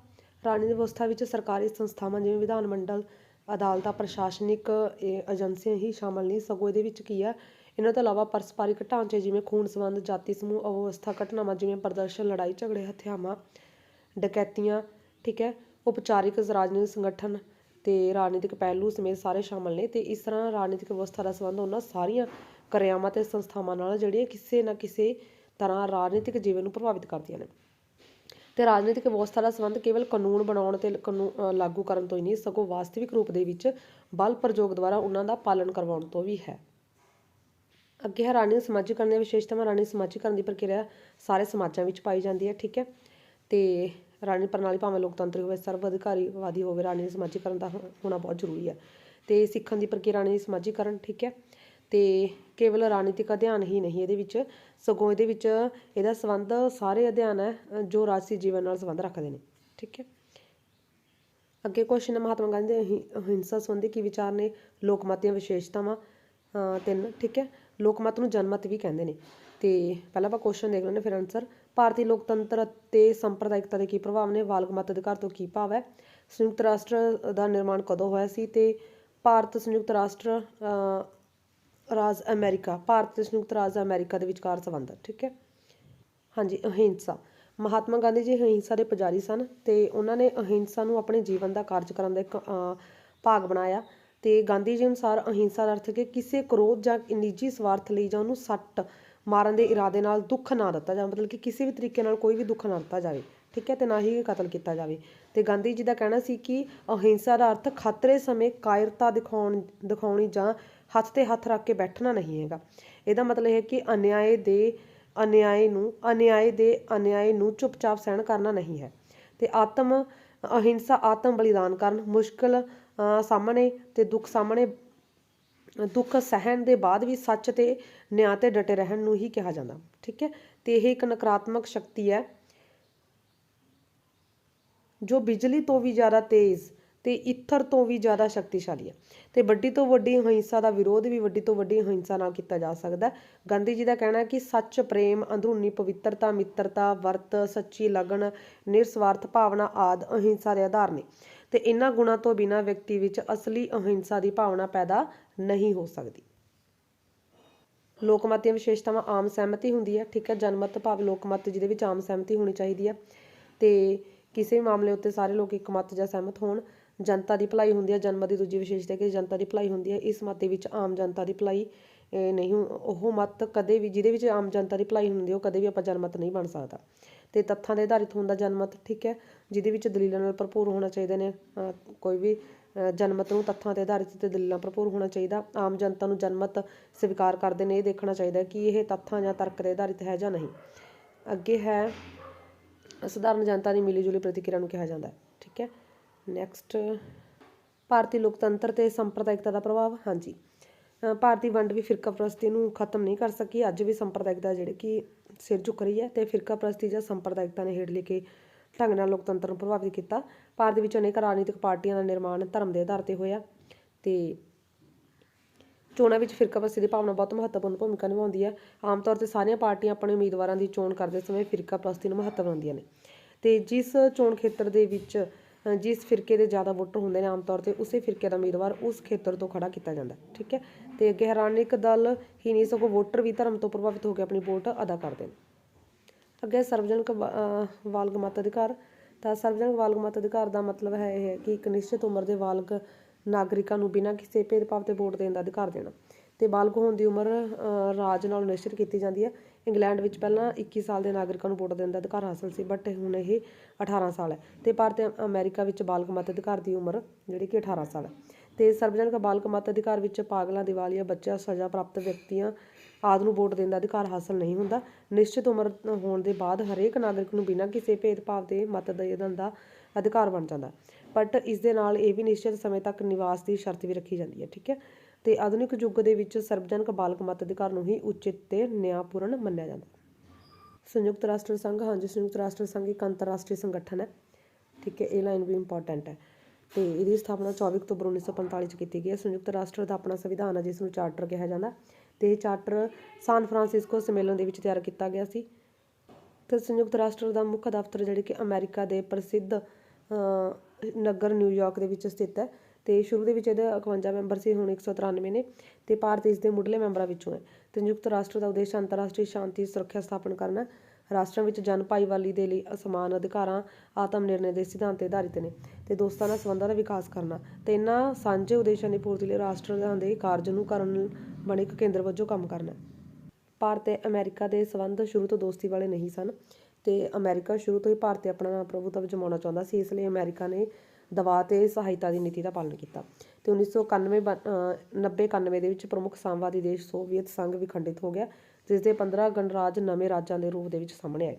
ਰਾਜਨੀਤਿਕ ਵਿਵਸਥਾ ਵਿੱਚ ਸਰਕਾਰੀ ਸੰਸਥਾਵਾਂ ਜਿਵੇਂ ਵਿਧਾਨ ਮੰਡਲ, ਅਦਾਲਤਾਂ, ਪ੍ਰਸ਼ਾਸਨਿਕ ਏਜੰਸੀਆਂ ਹੀ ਸ਼ਾਮਲ ਨਹੀਂ, ਸਗੋਂ ਇਹਦੇ ਵਿੱਚ ਕੀ ਆ, ਇਹਨਾਂ ਤੋਂ ਇਲਾਵਾ ਪਰਸਪਰਿਕ ਢਾਂਚੇ ਜਿਵੇਂ ਖੂਨ ਸੰਬੰਧ, ਜਾਤੀ ਸਮੂਹ, ਅਵਸਥਾ ਘਟਨਾਵਾਂ ਜਿਵੇਂ ਪ੍ਰਦਰਸ਼ਨ, ਲੜਾਈ ਝਗੜੇ, ਹੱਤਿਆਵਾਂ, ਡਕੈਤੀਆਂ, ਠੀਕ ਹੈ, ਉਪਚਾਰਿਕ ਰਾਜਨੀਤਿਕ ਸੰਗਠਨ ਤੇ ਰਾਜਨੀਤਿਕ ਪਹਿਲੂ ਸਮੇਤ ਸਾਰੇ ਸ਼ਾਮਲ ਨੇ। ਤੇ ਇਸ ਤਰ੍ਹਾਂ ਰਾਜਨੀਤਿਕ ਵਿਵਸਥਾ ਦਾ ਸੰਬੰਧ ਉਹਨਾਂ ਸਾਰੀਆਂ ਕਿਰਿਆਵਾਂ ਤੇ ਸੰਸਥਾਵਾਂ ਨਾਲ ਜਿਹੜੀਆਂ ਕਿਸੇ ਨਾ ਕਿਸੇ ਤਰ੍ਹਾਂ ਰਾਜਨੀਤਿਕ ਜੀਵਨ ਨੂੰ ਪ੍ਰਭਾਵਿਤ ਕਰਦੀਆਂ ਨੇ। ਤੇ ਰਾਜਨੀਤਿਕ ਵਿਵਸਥਾ ਦਾ ਸੰਬੰਧ ਕੇਵਲ ਕਾਨੂੰਨ ਬਣਾਉਣ ਤੇ ਲਾਗੂ ਕਰਨ ਤੋਂ ਹੀ ਨਹੀਂ, ਸਗੋਂ ਵਾਸਤਵਿਕ ਰੂਪ ਦੇ ਵਿੱਚ ਬਲ ਪ੍ਰਯੋਗ ਦੁਆਰਾ ਉਹਨਾਂ ਦਾ ਪਾਲਣ ਕਰਵਾਉਣ ਤੋਂ ਵੀ ਹੈ। ਅੱਗੇ ਹੈ ਰਾਜਨੀਤਿਕ ਸਮਾਜੀਕਰਨ ਦੀਆਂ ਵਿਸ਼ੇਸ਼ਤਾਵਾਂ। ਰਾਜਨੀਤਿਕ ਸਮਾਜੀਕਰਨ ਦੀ ਪ੍ਰਕਿਰਿਆ ਸਾਰੇ ਸਮਾਜਾਂ ਵਿੱਚ ਪਾਈ ਜਾਂਦੀ ਹੈ, ਠੀਕ ਹੈ। ਤੇ ਰਾਜਨੀਤਿਕ ਪ੍ਰਣਾਲੀ ਭਾਵੇਂ ਲੋਕਤੰਤਰੀ ਹੋਵੇ, ਸਰਵ ਅਧਿਕਾਰੀਵਾਦੀ ਹੋਵੇ, ਰਾਜਨੀਤਿਕ ਸਮਾਜੀਕਰਨ ਦਾ ਹੋਣਾ ਬਹੁਤ ਜ਼ਰੂਰੀ ਹੈ। ਤੇ ਸਿੱਖਣ ਦੀ ਪ੍ਰਕਿਰਿਆ ਰਾਜਨੀਤਿਕ ਸਮਾਜੀਕਰਨ, ਠੀਕ ਹੈ। ਤੇ ਕੇਵਲ ਰਾਜਨੀਤਿਕ ਅਧਿਐਨ ਹੀ ਨਹੀਂ ਇਹਦੇ ਵਿੱਚ, ਸਗੋਂ ਇਹਦੇ ਵਿੱਚ ਇਹਦਾ ਸੰਬੰਧ ਸਾਰੇ ਅਧਿਐਨ ਹੈ ਜੋ ਰਾਜਸੀ ਜੀਵਨ ਨਾਲ ਸੰਬੰਧ ਰੱਖਦੇ ਨੇ, ਠੀਕ ਹੈ। ਅੱਗੇ ਕੁਐਸਚਨ ਹੈ ਮਹਾਤਮਾ ਗਾਂਧੀ ਦੇ ਅਹਿੰਸਾ ਸੰਬੰਧੀ ਕੀ ਵਿਚਾਰ ਨੇ? ਲੋਕਮਤ ਦੀਆਂ ਵਿਸ਼ੇਸ਼ਤਾਵਾਂ 3, ਠੀਕ ਹੈ। ਲੋਕਮਤ ਨੂੰ ਜਨਮਤ ਵੀ ਕਹਿੰਦੇ ਨੇ। ਤੇ ਪਹਿਲਾਂ ਆਪਾਂ ਕੁਐਸਚਨ ਦੇਖ ਲੈਂਦੇ ਫਿਰ ਆਨਸਰ। ਭਾਰਤੀ ਲੋਕਤੰਤਰ ਅਤੇ ਸੰਪਰਦਾਇਕਤਾ ਦੇ ਕੀ ਪ੍ਰਭਾਵ ਨੇ? ਬਾਲਗ ਮਤ ਅਧਿਕਾਰ ਤੋਂ ਕੀ ਭਾਵ ਹੈ? ਸੰਯੁਕਤ ਰਾਸ਼ਟਰ ਦਾ ਨਿਰਮਾਣ ਕਦੋਂ ਹੋਇਆ ਸੀ? ਤੇ ਭਾਰਤ ਸੰਯੁਕਤ ਰਾਸ਼ਟਰ ਰਾਜ ਅਮਰੀਕਾ, ਭਾਰਤ ਤੇ ਸੰਯੁਕਤ ਰਾਜ ਅਮਰੀਕਾ ਦੇ ਵਿਚਕਾਰ ਸੰਬੰਧ। ਠੀਕ ਹੈ। ਹਾਂਜੀ, ਅਹਿੰਸਾ। ਮਹਾਤਮਾ ਗਾਂਧੀ ਜੀ ਅਹਿੰਸਾ ਦੇ ਪੁਜਾਰੀ ਸਨ ਤੇ ਉਹਨਾਂ ਨੇ ਅਹਿੰਸਾ ਨੂੰ ਆਪਣੇ ਜੀਵਨ ਦਾ ਕਾਰਜਕ੍ਰਮ ਦਾ ਇੱਕ ਭਾਗ ਬਣਾਇਆ। ਤੇ ਗਾਂਧੀ ਜੀ ਅਨੁਸਾਰ ਅਹਿੰਸਾ ਦਾ ਅਰਥ ਕਿ ਕਿਸੇ ਕ੍ਰੋਧ ਜਾਂ ਨਿੱਜੀ ਸਵਾਰਥ ਲਈ ਜਾਂ ਉਹਨੂੰ ਸੱਟ ਮਾਰਨ ਦੇ ਇਰਾਦੇ ਨਾਲ ਦੁੱਖ ਨਾ ਦਿੱਤਾ ਜਾਵੇ, ਮਤਲਬ ਕਿ ਕਿਸੇ ਵੀ ਤਰੀਕੇ ਨਾਲ ਕੋਈ ਵੀ ਦੁੱਖ ਨਾ ਦਿੱਤਾ ਜਾਵੇ। ਠੀਕ ਹੈ। ਤੇ ਨਾ ਹੀ ਕਤਲ ਕੀਤਾ ਜਾਵੇ। ਤੇ ਗਾਂਧੀ ਜੀ ਦਾ ਕਹਿਣਾ ਸੀ ਕਿ ਅਹਿੰਸਾ ਦਾ ਅਰਥ ਖਤਰੇ ਸਮੇਂ ਕਾਇਰਤਾ ਦਿਖਾਉਣੀ ਜਾਂ ਹੱਥ ਤੇ ਹੱਥ ਰੱਖ ਕੇ ਬੈਠਣਾ ਨਹੀਂ ਹੈਗਾ। ਇਹਦਾ ਮਤਲਬ ਹੈ ਕਿ ਅਨਿਆਏ ਨੂੰ ਚੁੱਪਚਾਪ ਸਹਿਣ ਕਰਨਾ ਨਹੀਂ ਹੈ। ਤੇ ਅਹਿੰਸਾ ਆਤਮ ਬਲੀਦਾਨ ਕਰਨ, ਮੁਸ਼ਕਿਲ ਸਾਹਮਣੇ ਤੇ ਦੁੱਖ ਸਹਿਣ ਦੇ ਬਾਅਦ ਵੀ ਸੱਚ ਤੇ ਨਿਆਂ ਤੇ ਡਟੇ ਰਹਿਣ ਨੂੰ ਹੀ ਕਿਹਾ ਜਾਂਦਾ। ਠੀਕ ਹੈ। ਤੇ ਇਹ ਇੱਕ ਨਕਾਰਾਤਮਕ ਸ਼ਕਤੀ ਹੈ ਜੋ ਬਿਜਲੀ ਤੋਂ ਵੀ ਜ਼ਿਆਦਾ ਤੇਜ਼ ਤੇ ਇੱਥਰ ਤੋਂ ਵੀ ਜ਼ਿਆਦਾ ਸ਼ਕਤੀਸ਼ਾਲੀ ਹੈ। ਤੇ ਵੱਡੀ ਤੋਂ ਵੱਡੀ ਅਹਿੰਸਾ ਦਾ ਵਿਰੋਧ ਵੀ ਵੱਡੀ ਤੋਂ ਵੱਡੀ ਅਹਿੰਸਾ ਨਾਲ ਕੀਤਾ ਜਾ ਸਕਦਾ। ਗਾਂਧੀ ਜੀ ਦਾ ਕਹਿਣਾ ਹੈ ਕਿ ਸੱਚ, ਪ੍ਰੇਮ, ਅੰਦਰੂਨੀ ਪਵਿੱਤਰਤਾ, ਮਿੱਤਰਤਾ, ਵਰਤ, ਸੱਚੀ ਲਗਨ, ਨਿਰਸਵਾਰਥ ਭਾਵਨਾ ਆਦਿ ਅਹਿੰਸਾ ਦੇ ਆਧਾਰ ਨੇ। ਤੇ ਇਹਨਾਂ ਗੁਣਾਂ ਤੋਂ ਬਿਨਾਂ ਵਿਅਕਤੀ ਵਿੱਚ ਅਸਲੀ ਅਹਿੰਸਾ ਦੀ ਭਾਵਨਾ ਪੈਦਾ ਨਹੀਂ ਹੋ ਸਕਦੀ। ਲੋਕਮਤ ਦੀਆਂ ਵਿਸ਼ੇਸ਼ਤਾਵਾਂ। ਆਮ ਸਹਿਮਤੀ ਹੁੰਦੀ ਹੈ। ਠੀਕ ਹੈ। ਜਨਮਤ ਭਾਵ ਲੋਕਮਤ ਜਿਹਦੇ ਵਿੱਚ ਆਮ ਸਹਿਮਤੀ ਹੋਣੀ ਚਾਹੀਦੀ ਹੈ ਤੇ ਕਿਸੇ ਵੀ ਮਾਮਲੇ ਉੱਤੇ ਸਾਰੇ ਲੋਕ ਇੱਕ ਮਤ ਜਾਂ ਸਹਿਮਤ ਹੋਣ। ਜਨਤਾ ਦੀ ਭਲਾਈ ਹੁੰਦੀ ਹੈ। ਜਨਮਤ ਦੀ ਦੂਜੀ ਵਿਸ਼ੇਸ਼ਤਾ ਕਿ ਜਨਤਾ ਦੀ ਭਲਾਈ ਹੁੰਦੀ ਹੈ। ਇਸ ਮਤ ਦੇ ਵਿੱਚ ਆਮ ਜਨਤਾ ਦੀ ਭਲਾਈ ਨਹੀਂ, ਉਹ ਮਤ ਕਦੇ ਵੀ ਜਿਹਦੇ ਵਿੱਚ ਆਮ ਜਨਤਾ ਦੀ ਭਲਾਈ ਹੁੰਦੀ ਉਹ ਕਦੇ ਵੀ ਆਪਾਂ ਜਨਮਤ ਨਹੀਂ ਬਣ ਸਕਦਾ। ਤੇ ਤੱਥਾਂ ਦੇ ਆਧਾਰਿਤ ਹੁੰਦਾ ਜਨਮਤ। ਠੀਕ ਹੈ। ਜਿਹਦੇ ਵਿੱਚ ਦਲੀਲਾਂ ਨਾਲ ਭਰਪੂਰ ਹੋਣਾ ਚਾਹੀਦਾ ਨੇ। ਕੋਈ ਵੀ ਜਨਮਤ ਨੂੰ ਤੱਥਾਂ ਤੇ ਆਧਾਰਿਤ ਤੇ ਦਲੀਲਾਂ ਭਰਪੂਰ ਹੋਣਾ ਚਾਹੀਦਾ। ਆਮ ਜਨਤਾ ਨੂੰ ਜਨਮਤ ਸਵੀਕਾਰ ਕਰਦੇ ਨੇ। ਇਹ ਦੇਖਣਾ ਚਾਹੀਦਾ ਕਿ ਇਹ ਤੱਥਾਂ ਜਾਂ ਤਰਕ ਦੇ ਆਧਾਰਿਤ ਹੈ ਜਾਂ ਨਹੀਂ। ਅੱਗੇ ਹੈ ਸਧਾਰਨ ਜਨਤਾ ਦੀ ਮਿਲੀ ਜੁਲੀ ਪ੍ਰਤੀਕਿਰਿਆ ਨੂੰ ਕਿਹਾ ਜਾਂਦਾ। ਠੀਕ ਹੈ। ਨੈਕਸਟ, ਭਾਰਤੀ ਲੋਕਤੰਤਰ ਤੇ ਸੰਪਰਦਾਇਕਤਾ ਦਾ ਪ੍ਰਭਾਵ। ਹਾਂਜੀ, ਭਾਰਤੀ ਵੰਡ ਵੀ ਫਿਰਕਾ ਪ੍ਰਸਤੀ ਨੂੰ ਖਤਮ ਨਹੀਂ ਕਰ ਸਕੀ। ਅੱਜ ਵੀ ਸੰਪਰਦਾਇਕਤਾ ਜਿਹੜੀ ਕਿ ਸਿਰ ਝੁਕ ਰਹੀ ਹੈ ਤੇ ਫਿਰਕਾ ਪ੍ਰਸਤੀ ਜਾਂ ਸੰਪਰਦਾਇਕਤਾ ਨੇ ਹੇਠ ਲਿਖੇ ਢੰਗ ਨਾਲ ਲੋਕਤੰਤਰ ਨੂੰ ਪ੍ਰਭਾਵਿਤ ਕੀਤਾ। ਭਾਰਤ ਵਿੱਚ ਅਨੇਕ ਰਾਜਨੀਤਿਕ ਪਾਰਟੀਆਂ ਦਾ ਨਿਰਮਾਣ ਧਰਮ ਦੇ ਆਧਾਰ ਤੇ ਹੋਇਆ ਤੇ ਚੋਣਾਂ ਵਿੱਚ ਫਿਰਕਾ ਪ੍ਰਸਤੀ ਦੀ ਭਾਵਨਾ ਬਹੁਤ ਮਹੱਤਵਪੂਰਨ ਭੂਮਿਕਾ ਨਿਭਾਉਂਦੀ ਹੈ। ਆਮ ਤੌਰ 'ਤੇ ਸਾਰੀਆਂ ਪਾਰਟੀਆਂ ਆਪਣੇ ਉਮੀਦਵਾਰਾਂ ਦੀ ਚੋਣ ਕਰਦੇ ਸਮੇਂ ਫਿਰਕਾ ਪ੍ਰਸਤੀ ਨੂੰ ਮਹੱਤਵ ਦਿੰਦੀਆਂ ਨੇ। ਤੇ ਜਿਸ ਚੋਣ ਖੇਤਰ ਦੇ ਵਿੱਚ ਜਿਸ ਫਿਰਕੇ ਦੇ ਜ਼ਿਆਦਾ ਵੋਟਰ ਹੁੰਦੇ ਨੇ, ਆਮ ਤੌਰ 'ਤੇ ਉਸੇ ਫਿਰਕੇ ਦਾ ਉਮੀਦਵਾਰ ਉਸ ਖੇਤਰ ਤੋਂ ਖੜਾ ਕੀਤਾ ਜਾਂਦਾ। ਠੀਕ ਹੈ। ਤੇ ਅੱਗੇ ਰਾਜਨੀਤਿਕ ਦਲ ਹੀ ਨਹੀਂ ਸਗੋਂ ਵੋਟਰ ਵੀ ਧਰਮ ਤੋਂ ਪ੍ਰਭਾਵਿਤ ਹੋ ਕੇ ਆਪਣੀ ਵੋਟ ਅਦਾ ਕਰਦੇ ਨੇ। ਅੱਗੇ ਸਰਵਜਨਕ ਬਾਲਗ ਮਤ ਅਧਿਕਾਰ। ਤਾਂ ਸਰਵਜਨਕ ਬਾਲਗ ਮਤ ਅਧਿਕਾਰ ਦਾ ਮਤਲਬ ਹੈ ਇਹ ਹੈ ਕਿ ਇੱਕ ਨਿਸ਼ਚਿਤ ਉਮਰ ਦੇ ਬਾਲਗ ਨਾਗਰਿਕਾਂ ਨੂੰ ਬਿਨਾਂ ਕਿਸੇ ਭੇਦਭਾਵ ਤੇ ਵੋਟ ਦੇਣ ਦਾ ਅਧਿਕਾਰ ਦੇਣਾ। ਤੇ ਬਾਲਗ ਹੋਣ ਦੀ ਉਮਰ ਰਾਜ ਨਾਲ ਨਿਸ਼ਚਿਤ ਕੀਤੀ ਜਾਂਦੀ ਹੈ। ਇੰਗਲੈਂਡ ਵਿੱਚ ਪਹਿਲਾਂ 21 ਸਾਲ ਦੇ ਨਾਗਰਿਕਾਂ ਨੂੰ ਵੋਟ ਦੇਣ ਦਾ ਅਧਿਕਾਰ ਹਾਸਲ ਸੀ, ਬਟ ਹੁਣ ਇਹ 18 ਸਾਲ ਹੈ। ਤੇ ਭਾਰਤ ਅਮਰੀਕਾ ਵਿੱਚ ਬਾਲਗ ਮਤ ਅਧਿਕਾਰ ਦੀ ਉਮਰ ਜਿਹੜੀ ਕਿ 18 ਸਾਲ ਹੈ। ਤੇ ਸਰਵਜਨਕ ਬਾਲਗ ਮਤ ਅਧਿਕਾਰ ਵਿੱਚ ਪਾਗਲਾਂ, ਦੀਵਾਲੀਆ, ਬੱਚਿਆਂ, ਸਜ਼ਾ ਪ੍ਰਾਪਤ ਵਿਅਕਤੀਆਂ ਆਦਿ ਨੂੰ ਵੋਟ ਦੇਣ ਦਾ ਅਧਿਕਾਰ ਹਾਸਲ ਨਹੀਂ ਹੁੰਦਾ। ਨਿਸ਼ਚਿਤ ਉਮਰ ਹੋਣ ਦੇ ਬਾਅਦ ਹਰੇਕ ਨਾਗਰਿਕ ਨੂੰ ਬਿਨਾਂ ਕਿਸੇ ਭੇਦਭਾਵ ਦੇ ਮਤ ਦੇਣ ਦਾ ਅਧਿਕਾਰ ਬਣ ਜਾਂਦਾ। ਬਟ ਇਸ ਦੇ ਨਾਲ ਇਹ ਵੀ ਨਿਸ਼ਚਿਤ ਸਮੇਂ ਤੱਕ ਨਿਵਾਸ ਦੀ ਸ਼ਰਤ ਵੀ ਰੱਖੀ ਜਾਂਦੀ ਹੈ। ਠੀਕ ਹੈ। ਤੇ ਆਧੁਨਿਕ ਯੁੱਗ ਦੇ ਵਿੱਚ ਸਰਵਜਨਕ ਬਾਲਗ ਮਤ ਅਧਿਕਾਰ ਨੂੰ ਹੀ ਉਚਿਤ ਤੇ ਨਿਆਂਪੂਰਨ ਮੰਨਿਆ ਜਾਂਦਾ। ਸੰਯੁਕਤ ਰਾਸ਼ਟਰ ਸੰਘ। ਹਾਂਜੀ, ਸੰਯੁਕਤ ਰਾਸ਼ਟਰ ਸੰਘ ਇੱਕ ਅੰਤਰਰਾਸ਼ਟਰੀ ਸੰਗਠਨ ਹੈ। ਠੀਕ ਹੈ। ਇਹ ਲਾਈਨ ਵੀ ਇੰਪੋਰਟੈਂਟ ਹੈ। ਤੇ ਇਹਦੀ ਸਥਾਪਨਾ 24 ਅਕਤੂਬਰ 1945 'ਚ ਕੀਤੀ ਗਈ ਹੈ। ਸੰਯੁਕਤ ਰਾਸ਼ਟਰ ਦਾ ਆਪਣਾ ਸੰਵਿਧਾਨ ਹੈ ਜਿਸ ਨੂੰ ਚਾਰਟਰ ਕਿਹਾ ਜਾਂਦਾ। ਤੇ ਇਹ ਚਾਰਟਰ ਸਾਨ ਫਰਾਂਸਿਸਕੋ ਸੰਮੇਲਨ ਦੇ ਵਿੱਚ ਤਿਆਰ ਕੀਤਾ ਗਿਆ ਸੀ। ਤੇ ਸੰਯੁਕਤ ਰਾਸ਼ਟਰ ਦਾ ਮੁੱਖ ਦਫ਼ਤਰ ਜਿਹੜੇ ਕਿ ਅਮਰੀਕਾ ਦੇ ਪ੍ਰਸਿੱਧ ਨਗਰ ਨਿਊਯਾਰਕ ਦੇ ਵਿੱਚ ਸਥਿਤ ਹੈ। ਤੇ ਸ਼ੁਰੂ ਦੇ ਵਿੱਚ ਇਹਦੇ 51 ਮੈਂਬਰ ਸੀ, ਹੁਣ 193 ਨੇ। ਤੇ ਭਾਰਤ ਇਸ ਦੇ ਮੁੱਢਲੇ ਮੈਂਬਰਾਂ ਵਿੱਚੋਂ ਹੈ। ਤੇ ਸੰਯੁਕਤ ਰਾਸ਼ਟਰ ਦਾ ਉਦੇਸ਼ ਅੰਤਰਰਾਸ਼ਟਰੀ ਸ਼ਾਂਤੀ ਸੁਰੱਖਿਆ ਸਥਾਪਨ ਕਰਨਾ। ਰਾਸ਼ਟਰਾਂ ਵਿੱਚ ਜਨ ਭਾਈਵਾਲੀ ਦੇ ਲਈ ਅਸਮਾਨ ਅਧਿਕਾਰਾਂ, ਆਤਮ ਨਿਰਣੇ ਦੇ ਸਿਧਾਂਤ 'ਤੇ ਆਧਾਰਿਤ ਨੇ। ਤੇ ਦੋਸਤਾਨਾ ਸੰਬੰਧਾਂ ਦਾ ਵਿਕਾਸ ਕਰਨਾ। ਤੇ ਇਹਨਾਂ ਸਾਂਝੇ ਉਦੇਸ਼ਾਂ ਦੀ ਪੂਰਤੀ ਲਈ ਰਾਸ਼ਟਰਾਂ ਦੇ ਕਾਰਜ ਨੂੰ ਕਰਨ ਬਣੇ ਇੱਕ ਕੇਂਦਰ ਵਜੋਂ ਕੰਮ ਕਰਨਾ। ਭਾਰਤ ਤੇ ਅਮਰੀਕਾ ਦੇ ਸੰਬੰਧ ਸ਼ੁਰੂ ਤੋਂ ਦੋਸਤੀ ਵਾਲੇ ਨਹੀਂ ਸਨ। ਤੇ ਅਮਰੀਕਾ ਸ਼ੁਰੂ ਤੋਂ ਹੀ ਭਾਰਤ 'ਤੇ ਆਪਣਾ ਪ੍ਰਭੂਤਵ ਜਮਾਉਣਾ ਚਾਹੁੰਦਾ ਸੀ। ਇਸ ਲਈ ਅਮਰੀਕਾ ਨੇ ਦਬਾਅ ਤੇ ਸਹਾਇਤਾ ਦੀ ਨੀਤੀ ਦਾ ਪਾਲਣ ਕੀਤਾ। ਤੇ 1990-91 ਦੇ ਵਿੱਚ ਪ੍ਰਮੁੱਖ ਸਾਮਵਾਦੀ ਦੇਸ਼ ਸੋਵੀਅਤ ਸੰਘ ਵਿਖੰਡਿਤ ਹੋ ਗਿਆ, ਜਿਸ ਦੇ 15 ਗਣਰਾਜ ਨਵੇਂ ਰਾਜਾਂ ਦੇ ਰੂਪ ਦੇ ਵਿੱਚ ਸਾਹਮਣੇ ਆਏ।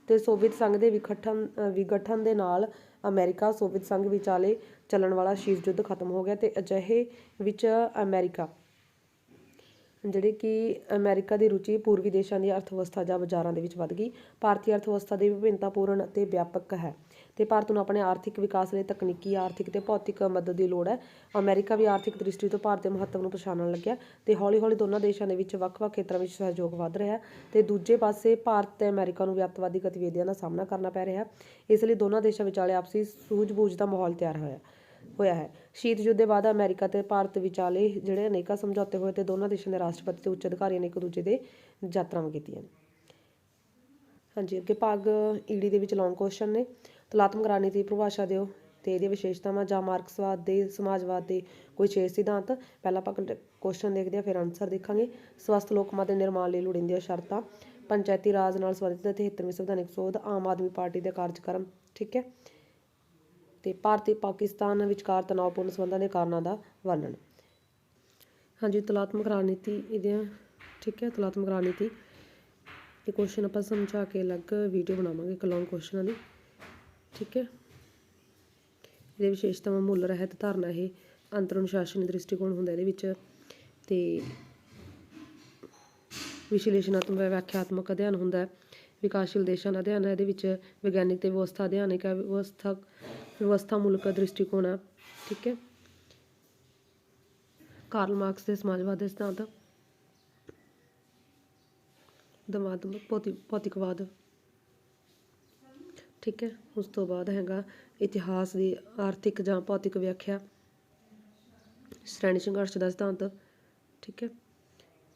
ਤੇ ਸੋਵੀਅਤ ਸੰਘ ਦੇ ਵਿਗਠਨ ਦੇ ਨਾਲ ਅਮਰੀਕਾ ਸੋਵੀਅਤ ਸੰਘ ਵਿਚਾਲੇ ਚੱਲਣ ਵਾਲਾ ਸ਼ੀਤ ਯੁੱਧ ਖਤਮ ਹੋ ਗਿਆ। ਤੇ ਅਜਿਹੇ ਵਿੱਚ ਅਮਰੀਕਾ ਦੀ ਰੁਚੀ ਪੂਰਬੀ ਦੇਸ਼ਾਂ ਦੀ ਅਰਥ ਵਿਵਸਥਾ ਜਾਂ ਬਾਜ਼ਾਰਾਂ ਦੇ ਵਿੱਚ ਵੱਧ ਗਈ। ਭਾਰਤੀ ਅਰਥ ਵਿਵਸਥਾ ਦੀ ਵਿਭਿੰਨਤਾਪੂਰਨ ਅਤੇ ਵਿਆਪਕ ਹੈ। ਤੇ ਭਾਰਤ ਨੂੰ ਆਪਣੇ ਆਰਥਿਕ ਵਿਕਾਸ ਲਈ ਤਕਨੀਕੀ, ਆਰਥਿਕ ਤੇ ਭੌਤਿਕ ਮਦਦ ਦੀ ਲੋੜ ਹੈ। ਅਮਰੀਕਾ ਵੀ ਆਰਥਿਕ ਦ੍ਰਿਸ਼ਟੀ ਤੋਂ ਭਾਰਤ ਦੇ ਮਹੱਤਵ ਨੂੰ ਪਛਾਣਨ ਲੱਗਿਆ। ਤੇ ਹੌਲੀ-ਹੌਲੀ ਦੋਨਾਂ ਦੇਸ਼ਾਂ ਦੇ ਵਿੱਚ ਵੱਖ-ਵੱਖ ਖੇਤਰਾਂ ਵਿੱਚ ਸਹਿਯੋਗ ਵੱਧ ਰਿਹਾ। ਤੇ ਦੂਜੇ ਪਾਸੇ ਭਾਰਤ ਤੇ ਅਮਰੀਕਾ ਨੂੰ ਵਿਅਕਤਵਾਦੀ ਗਤੀਵਿਧੀਆਂ ਦਾ ਸਾਹਮਣਾ ਕਰਨਾ ਪੈ ਰਿਹਾ। ਇਸ ਲਈ ਦੋਨਾਂ ਦੇਸ਼ਾਂ ਵਿਚਾਲੇ ਆਪਸੀ ਸੂਝ-ਬੂਝ ਦਾ ਮਾਹੌਲ ਤਿਆਰ ਹੋਇਆ। ਹੋਇਆ ਹੈ। ਸ਼ੀਤ ਯੁੱਧ ਦੇ ਬਾਅਦ ਅਮਰੀਕਾ ਤੇ ਭਾਰਤ ਵਿਚਾਲੇ ਜਿਹੜੇ ਅਨੇਕਾਂ ਸਮਝੌਤੇ ਹੋਏ ਤੇ ਦੋਨਾਂ ਦੇਸ਼ਾਂ ਦੇ ਰਾਸ਼ਟਰਪਤੀ ਤੇ ਉੱਚ ਅਧਿਕਾਰੀਆਂ ਨੇ ਇੱਕ ਦੂਜੇ ਦੇ ਯਾਤਰਾਵਾਂ ਕੀਤੀਆਂ। ਹਾਂਜੀ, ਅੱਗੇ ਭਾਗ ਈਡੀ ਦੇ ਵਿੱਚ ਲੌਂਗ ਕੁਐਸਚਨ ਨੇ। ਤੁਲਾਤਮਕ ਰਾਜਨੀਤੀ ਦੀ ਪਰਿਭਾਸ਼ਾ ਦਿਓ ਤੇ ਇਹਦੀਆਂ ਵਿਸ਼ੇਸ਼ਤਾਵਾਂ ਜਾਂ ਮਾਰਕਸਵਾਦ ਦੇ ਸਮਾਜਵਾਦ ਦੇ ਕੋਈ 6 ਸਿਧਾਂਤ। ਪਹਿਲਾਂ ਆਪਾਂ ਕੁਐਸਚਨ ਦੇਖਦੇ ਹਾਂ, ਫਿਰ ਆਨਸਰ ਦੇਖਾਂਗੇ। ਸਵਸਥ ਲੋਕਮਤ ਦੇ ਨਿਰਮਾਣ ਲਈ ਲੋੜੀਂਦੀਆਂ ਸ਼ਰਤਾਂ, ਪੰਚਾਇਤੀ ਰਾਜ ਨਾਲ ਸੰਬੰਧਿਤ 73ਵੀਂ ਸੰਵਿਧਾਨਿਕ ਸੋਧ, ਆਮ ਆਦਮੀ ਪਾਰਟੀ ਦਾ ਕਾਰਜਕ੍ਰਮ। ਠੀਕ ਹੈ, ਤੇ ਭਾਰਤੀ ਪਾਕਿਸਤਾਨ ਵਿਚਕਾਰ ਤਣਾਅਪੂਰਨ ਸੰਬੰਧਾਂ ਦੇ ਕਾਰਨਾਂ ਦਾ ਵਰਣਨ। ਹਾਂਜੀ, ਤੁਲਾਤਮਕ ਰਾਜਨੀਤੀ ਇਹਦੀਆਂ। ਠੀਕ ਹੈ, ਤੁਲਾਤਮਕ ਰਾਜਨੀਤੀ ਇਹ ਕੁਐਸਚਨ ਆਪਾਂ ਸਮਝਾ ਕੇ ਅਲੱਗ ਵੀਡੀਓ ਬਣਾਵਾਂਗੇ ਇੱਕ ਲੌਂਗ ਕੁਐਸਚਨਾਂ ਦੀ। ਠੀਕ ਹੈ, ਇਹਦੇ ਵਿਸ਼ੇਸ਼ਤਾਵਾਂ, ਮੁੱਲ ਰਹਿਤ ਧਾਰਨਾ, ਇਹ ਅੰਤਰ ਅਨੁਸ਼ਾਸਨੀ ਦ੍ਰਿਸ਼ਟੀਕੋਣ ਹੁੰਦਾ ਇਹਦੇ ਵਿੱਚ, ਤੇ ਵਿਸ਼ਲੇਸ਼ਣਾਤਮਕ ਵਿਆਖਿਆਤਮਕ ਅਧਿਐਨ ਹੁੰਦਾ ਹੈ, ਵਿਕਾਸਸ਼ੀਲ ਦੇਸ਼ਾਂ ਦਾ ਅਧਿਐਨ ਹੈ ਇਹਦੇ ਵਿੱਚ, ਵਿਗਿਆਨਿਕ ਤੇ ਵਿਵਸਥਾ ਅਧਿਐਨਿਕ ਹੈ, ਵਿਵਸਥਾ ਮੁਲਕ ਦ੍ਰਿਸ਼ਟੀਕੋਣ ਹੈ। ਠੀਕ ਹੈ, ਕਾਰਲ ਮਾਰਕਸ ਦੇ ਸਮਾਜਵਾਦ ਦੇ ਸਿਧਾਂਤ, ਭੌਤਿਕਵਾਦ। ਠੀਕ ਹੈ, ਉਸ ਤੋਂ ਬਾਅਦ ਹੈਗਾ ਇਤਿਹਾਸ ਦੀ ਆਰਥਿਕ ਜਾਂ ਭੌਤਿਕ ਵਿਆਖਿਆ, ਸ਼੍ਰੇਣੀ ਸੰਘਰਸ਼ ਦਾ ਸਿਧਾਂਤ। ਠੀਕ ਹੈ,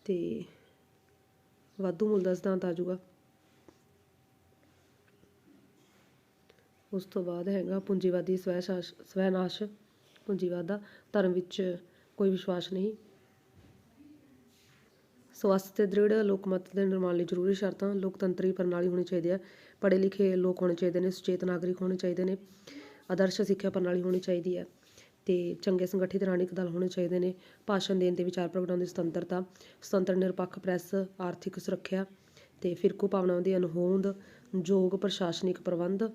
ਤੇ ਵਾਧੂ ਮੁੱਲ ਦਾ ਸਿਧਾਂਤ ਆ ਜਾਊਗਾ। ਉਸ ਤੋਂ ਬਾਅਦ ਹੈਗਾ ਪੂੰਜੀਵਾਦੀ ਸਵੈਨਾਸ਼, ਪੂੰਜੀਵਾਦ ਦਾ, ਧਰਮ ਵਿੱਚ ਕੋਈ ਵਿਸ਼ਵਾਸ ਨਹੀਂ। ਸਵਸਥ ਤੇ ਦ੍ਰਿੜ ਲੋਕਮਤ ਦੇ ਨਿਰਮਾਣ ਲਈ ਜ਼ਰੂਰੀ ਸ਼ਰਤਾਂ, ਲੋਕਤੰਤਰੀ ਪ੍ਰਣਾਲੀ ਹੋਣੀ ਚਾਹੀਦੀ ਹੈ, ਪੜ੍ਹੇ ਲਿਖੇ ਲੋਕ ਹੋਣੇ ਚਾਹੀਦੇ ਨੇ, ਸੁਚੇਤ ਨਾਗਰਿਕ ਹੋਣੇ ਚਾਹੀਦੇ ਨੇ, ਆਦਰਸ਼ ਸਿੱਖਿਆ ਪ੍ਰਣਾਲੀ ਹੋਣੀ ਚਾਹੀਦੀ ਹੈ, ਤੇ ਚੰਗੇ ਸੰਗਠਿਤ ਰਾਜਨੀਤਿਕ ਦਲ ਹੋਣੇ ਚਾਹੀਦੇ ਨੇ, ਭਾਸ਼ਣ ਦੇਣ ਤੇ ਵਿਚਾਰ ਪ੍ਰਗਟਾਉਣ ਦੀ ਸੁਤੰਤਰਤਾ, ਸੁਤੰਤਰ ਨਿਰਪੱਖ ਪ੍ਰੈਸ, ਆਰਥਿਕ ਸੁਰੱਖਿਆ, ਤੇ ਫਿਰਕੂ ਭਾਵਨਾਵਾਂ ਦੀ ਅਣਹੋਂਦ, ਯੋਗ ਪ੍ਰਸ਼ਾਸਨਿਕ ਪ੍ਰਬੰਧ,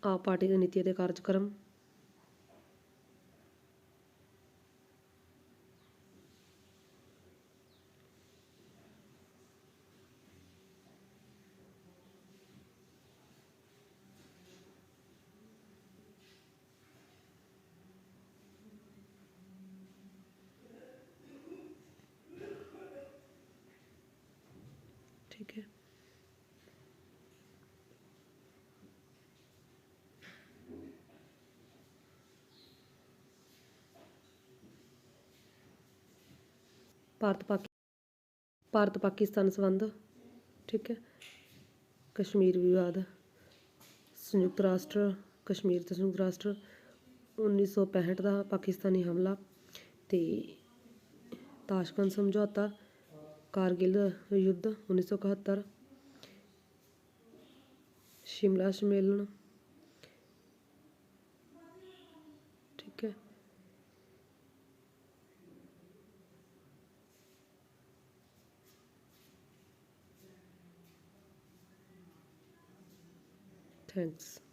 ਆਪ ਪਾਰਟੀ ਦੀ ਨੀਤੀ ਅਤੇ ਕਾਰਜਕ੍ਰਮ। ਠੀਕ ਹੈ, ਭਾਰਤ ਪਾਕਿਸਤਾਨ ਸੰਬੰਧ। ਠੀਕ ਹੈ, ਕਸ਼ਮੀਰ ਵਿਵਾਦ, ਸੰਯੁਕਤ ਰਾਸ਼ਟਰ ਕਸ਼ਮੀਰ ਤੇ ਸੰਯੁਕਤ ਰਾਸ਼ਟਰ, 1965 ਦਾ ਪਾਕਿਸਤਾਨੀ ਹਮਲਾ, ਤੇ ਤਾਸ਼ਕੰਦ ਸਮਝੌਤਾ, ਕਾਰਗਿਲ ਯੁੱਧ 1971, ਸ਼ਿਮਲਾ ਸੰਮੇਲਨ। ਠੀਕ ਹੈ, ਥੈਂਕਸ।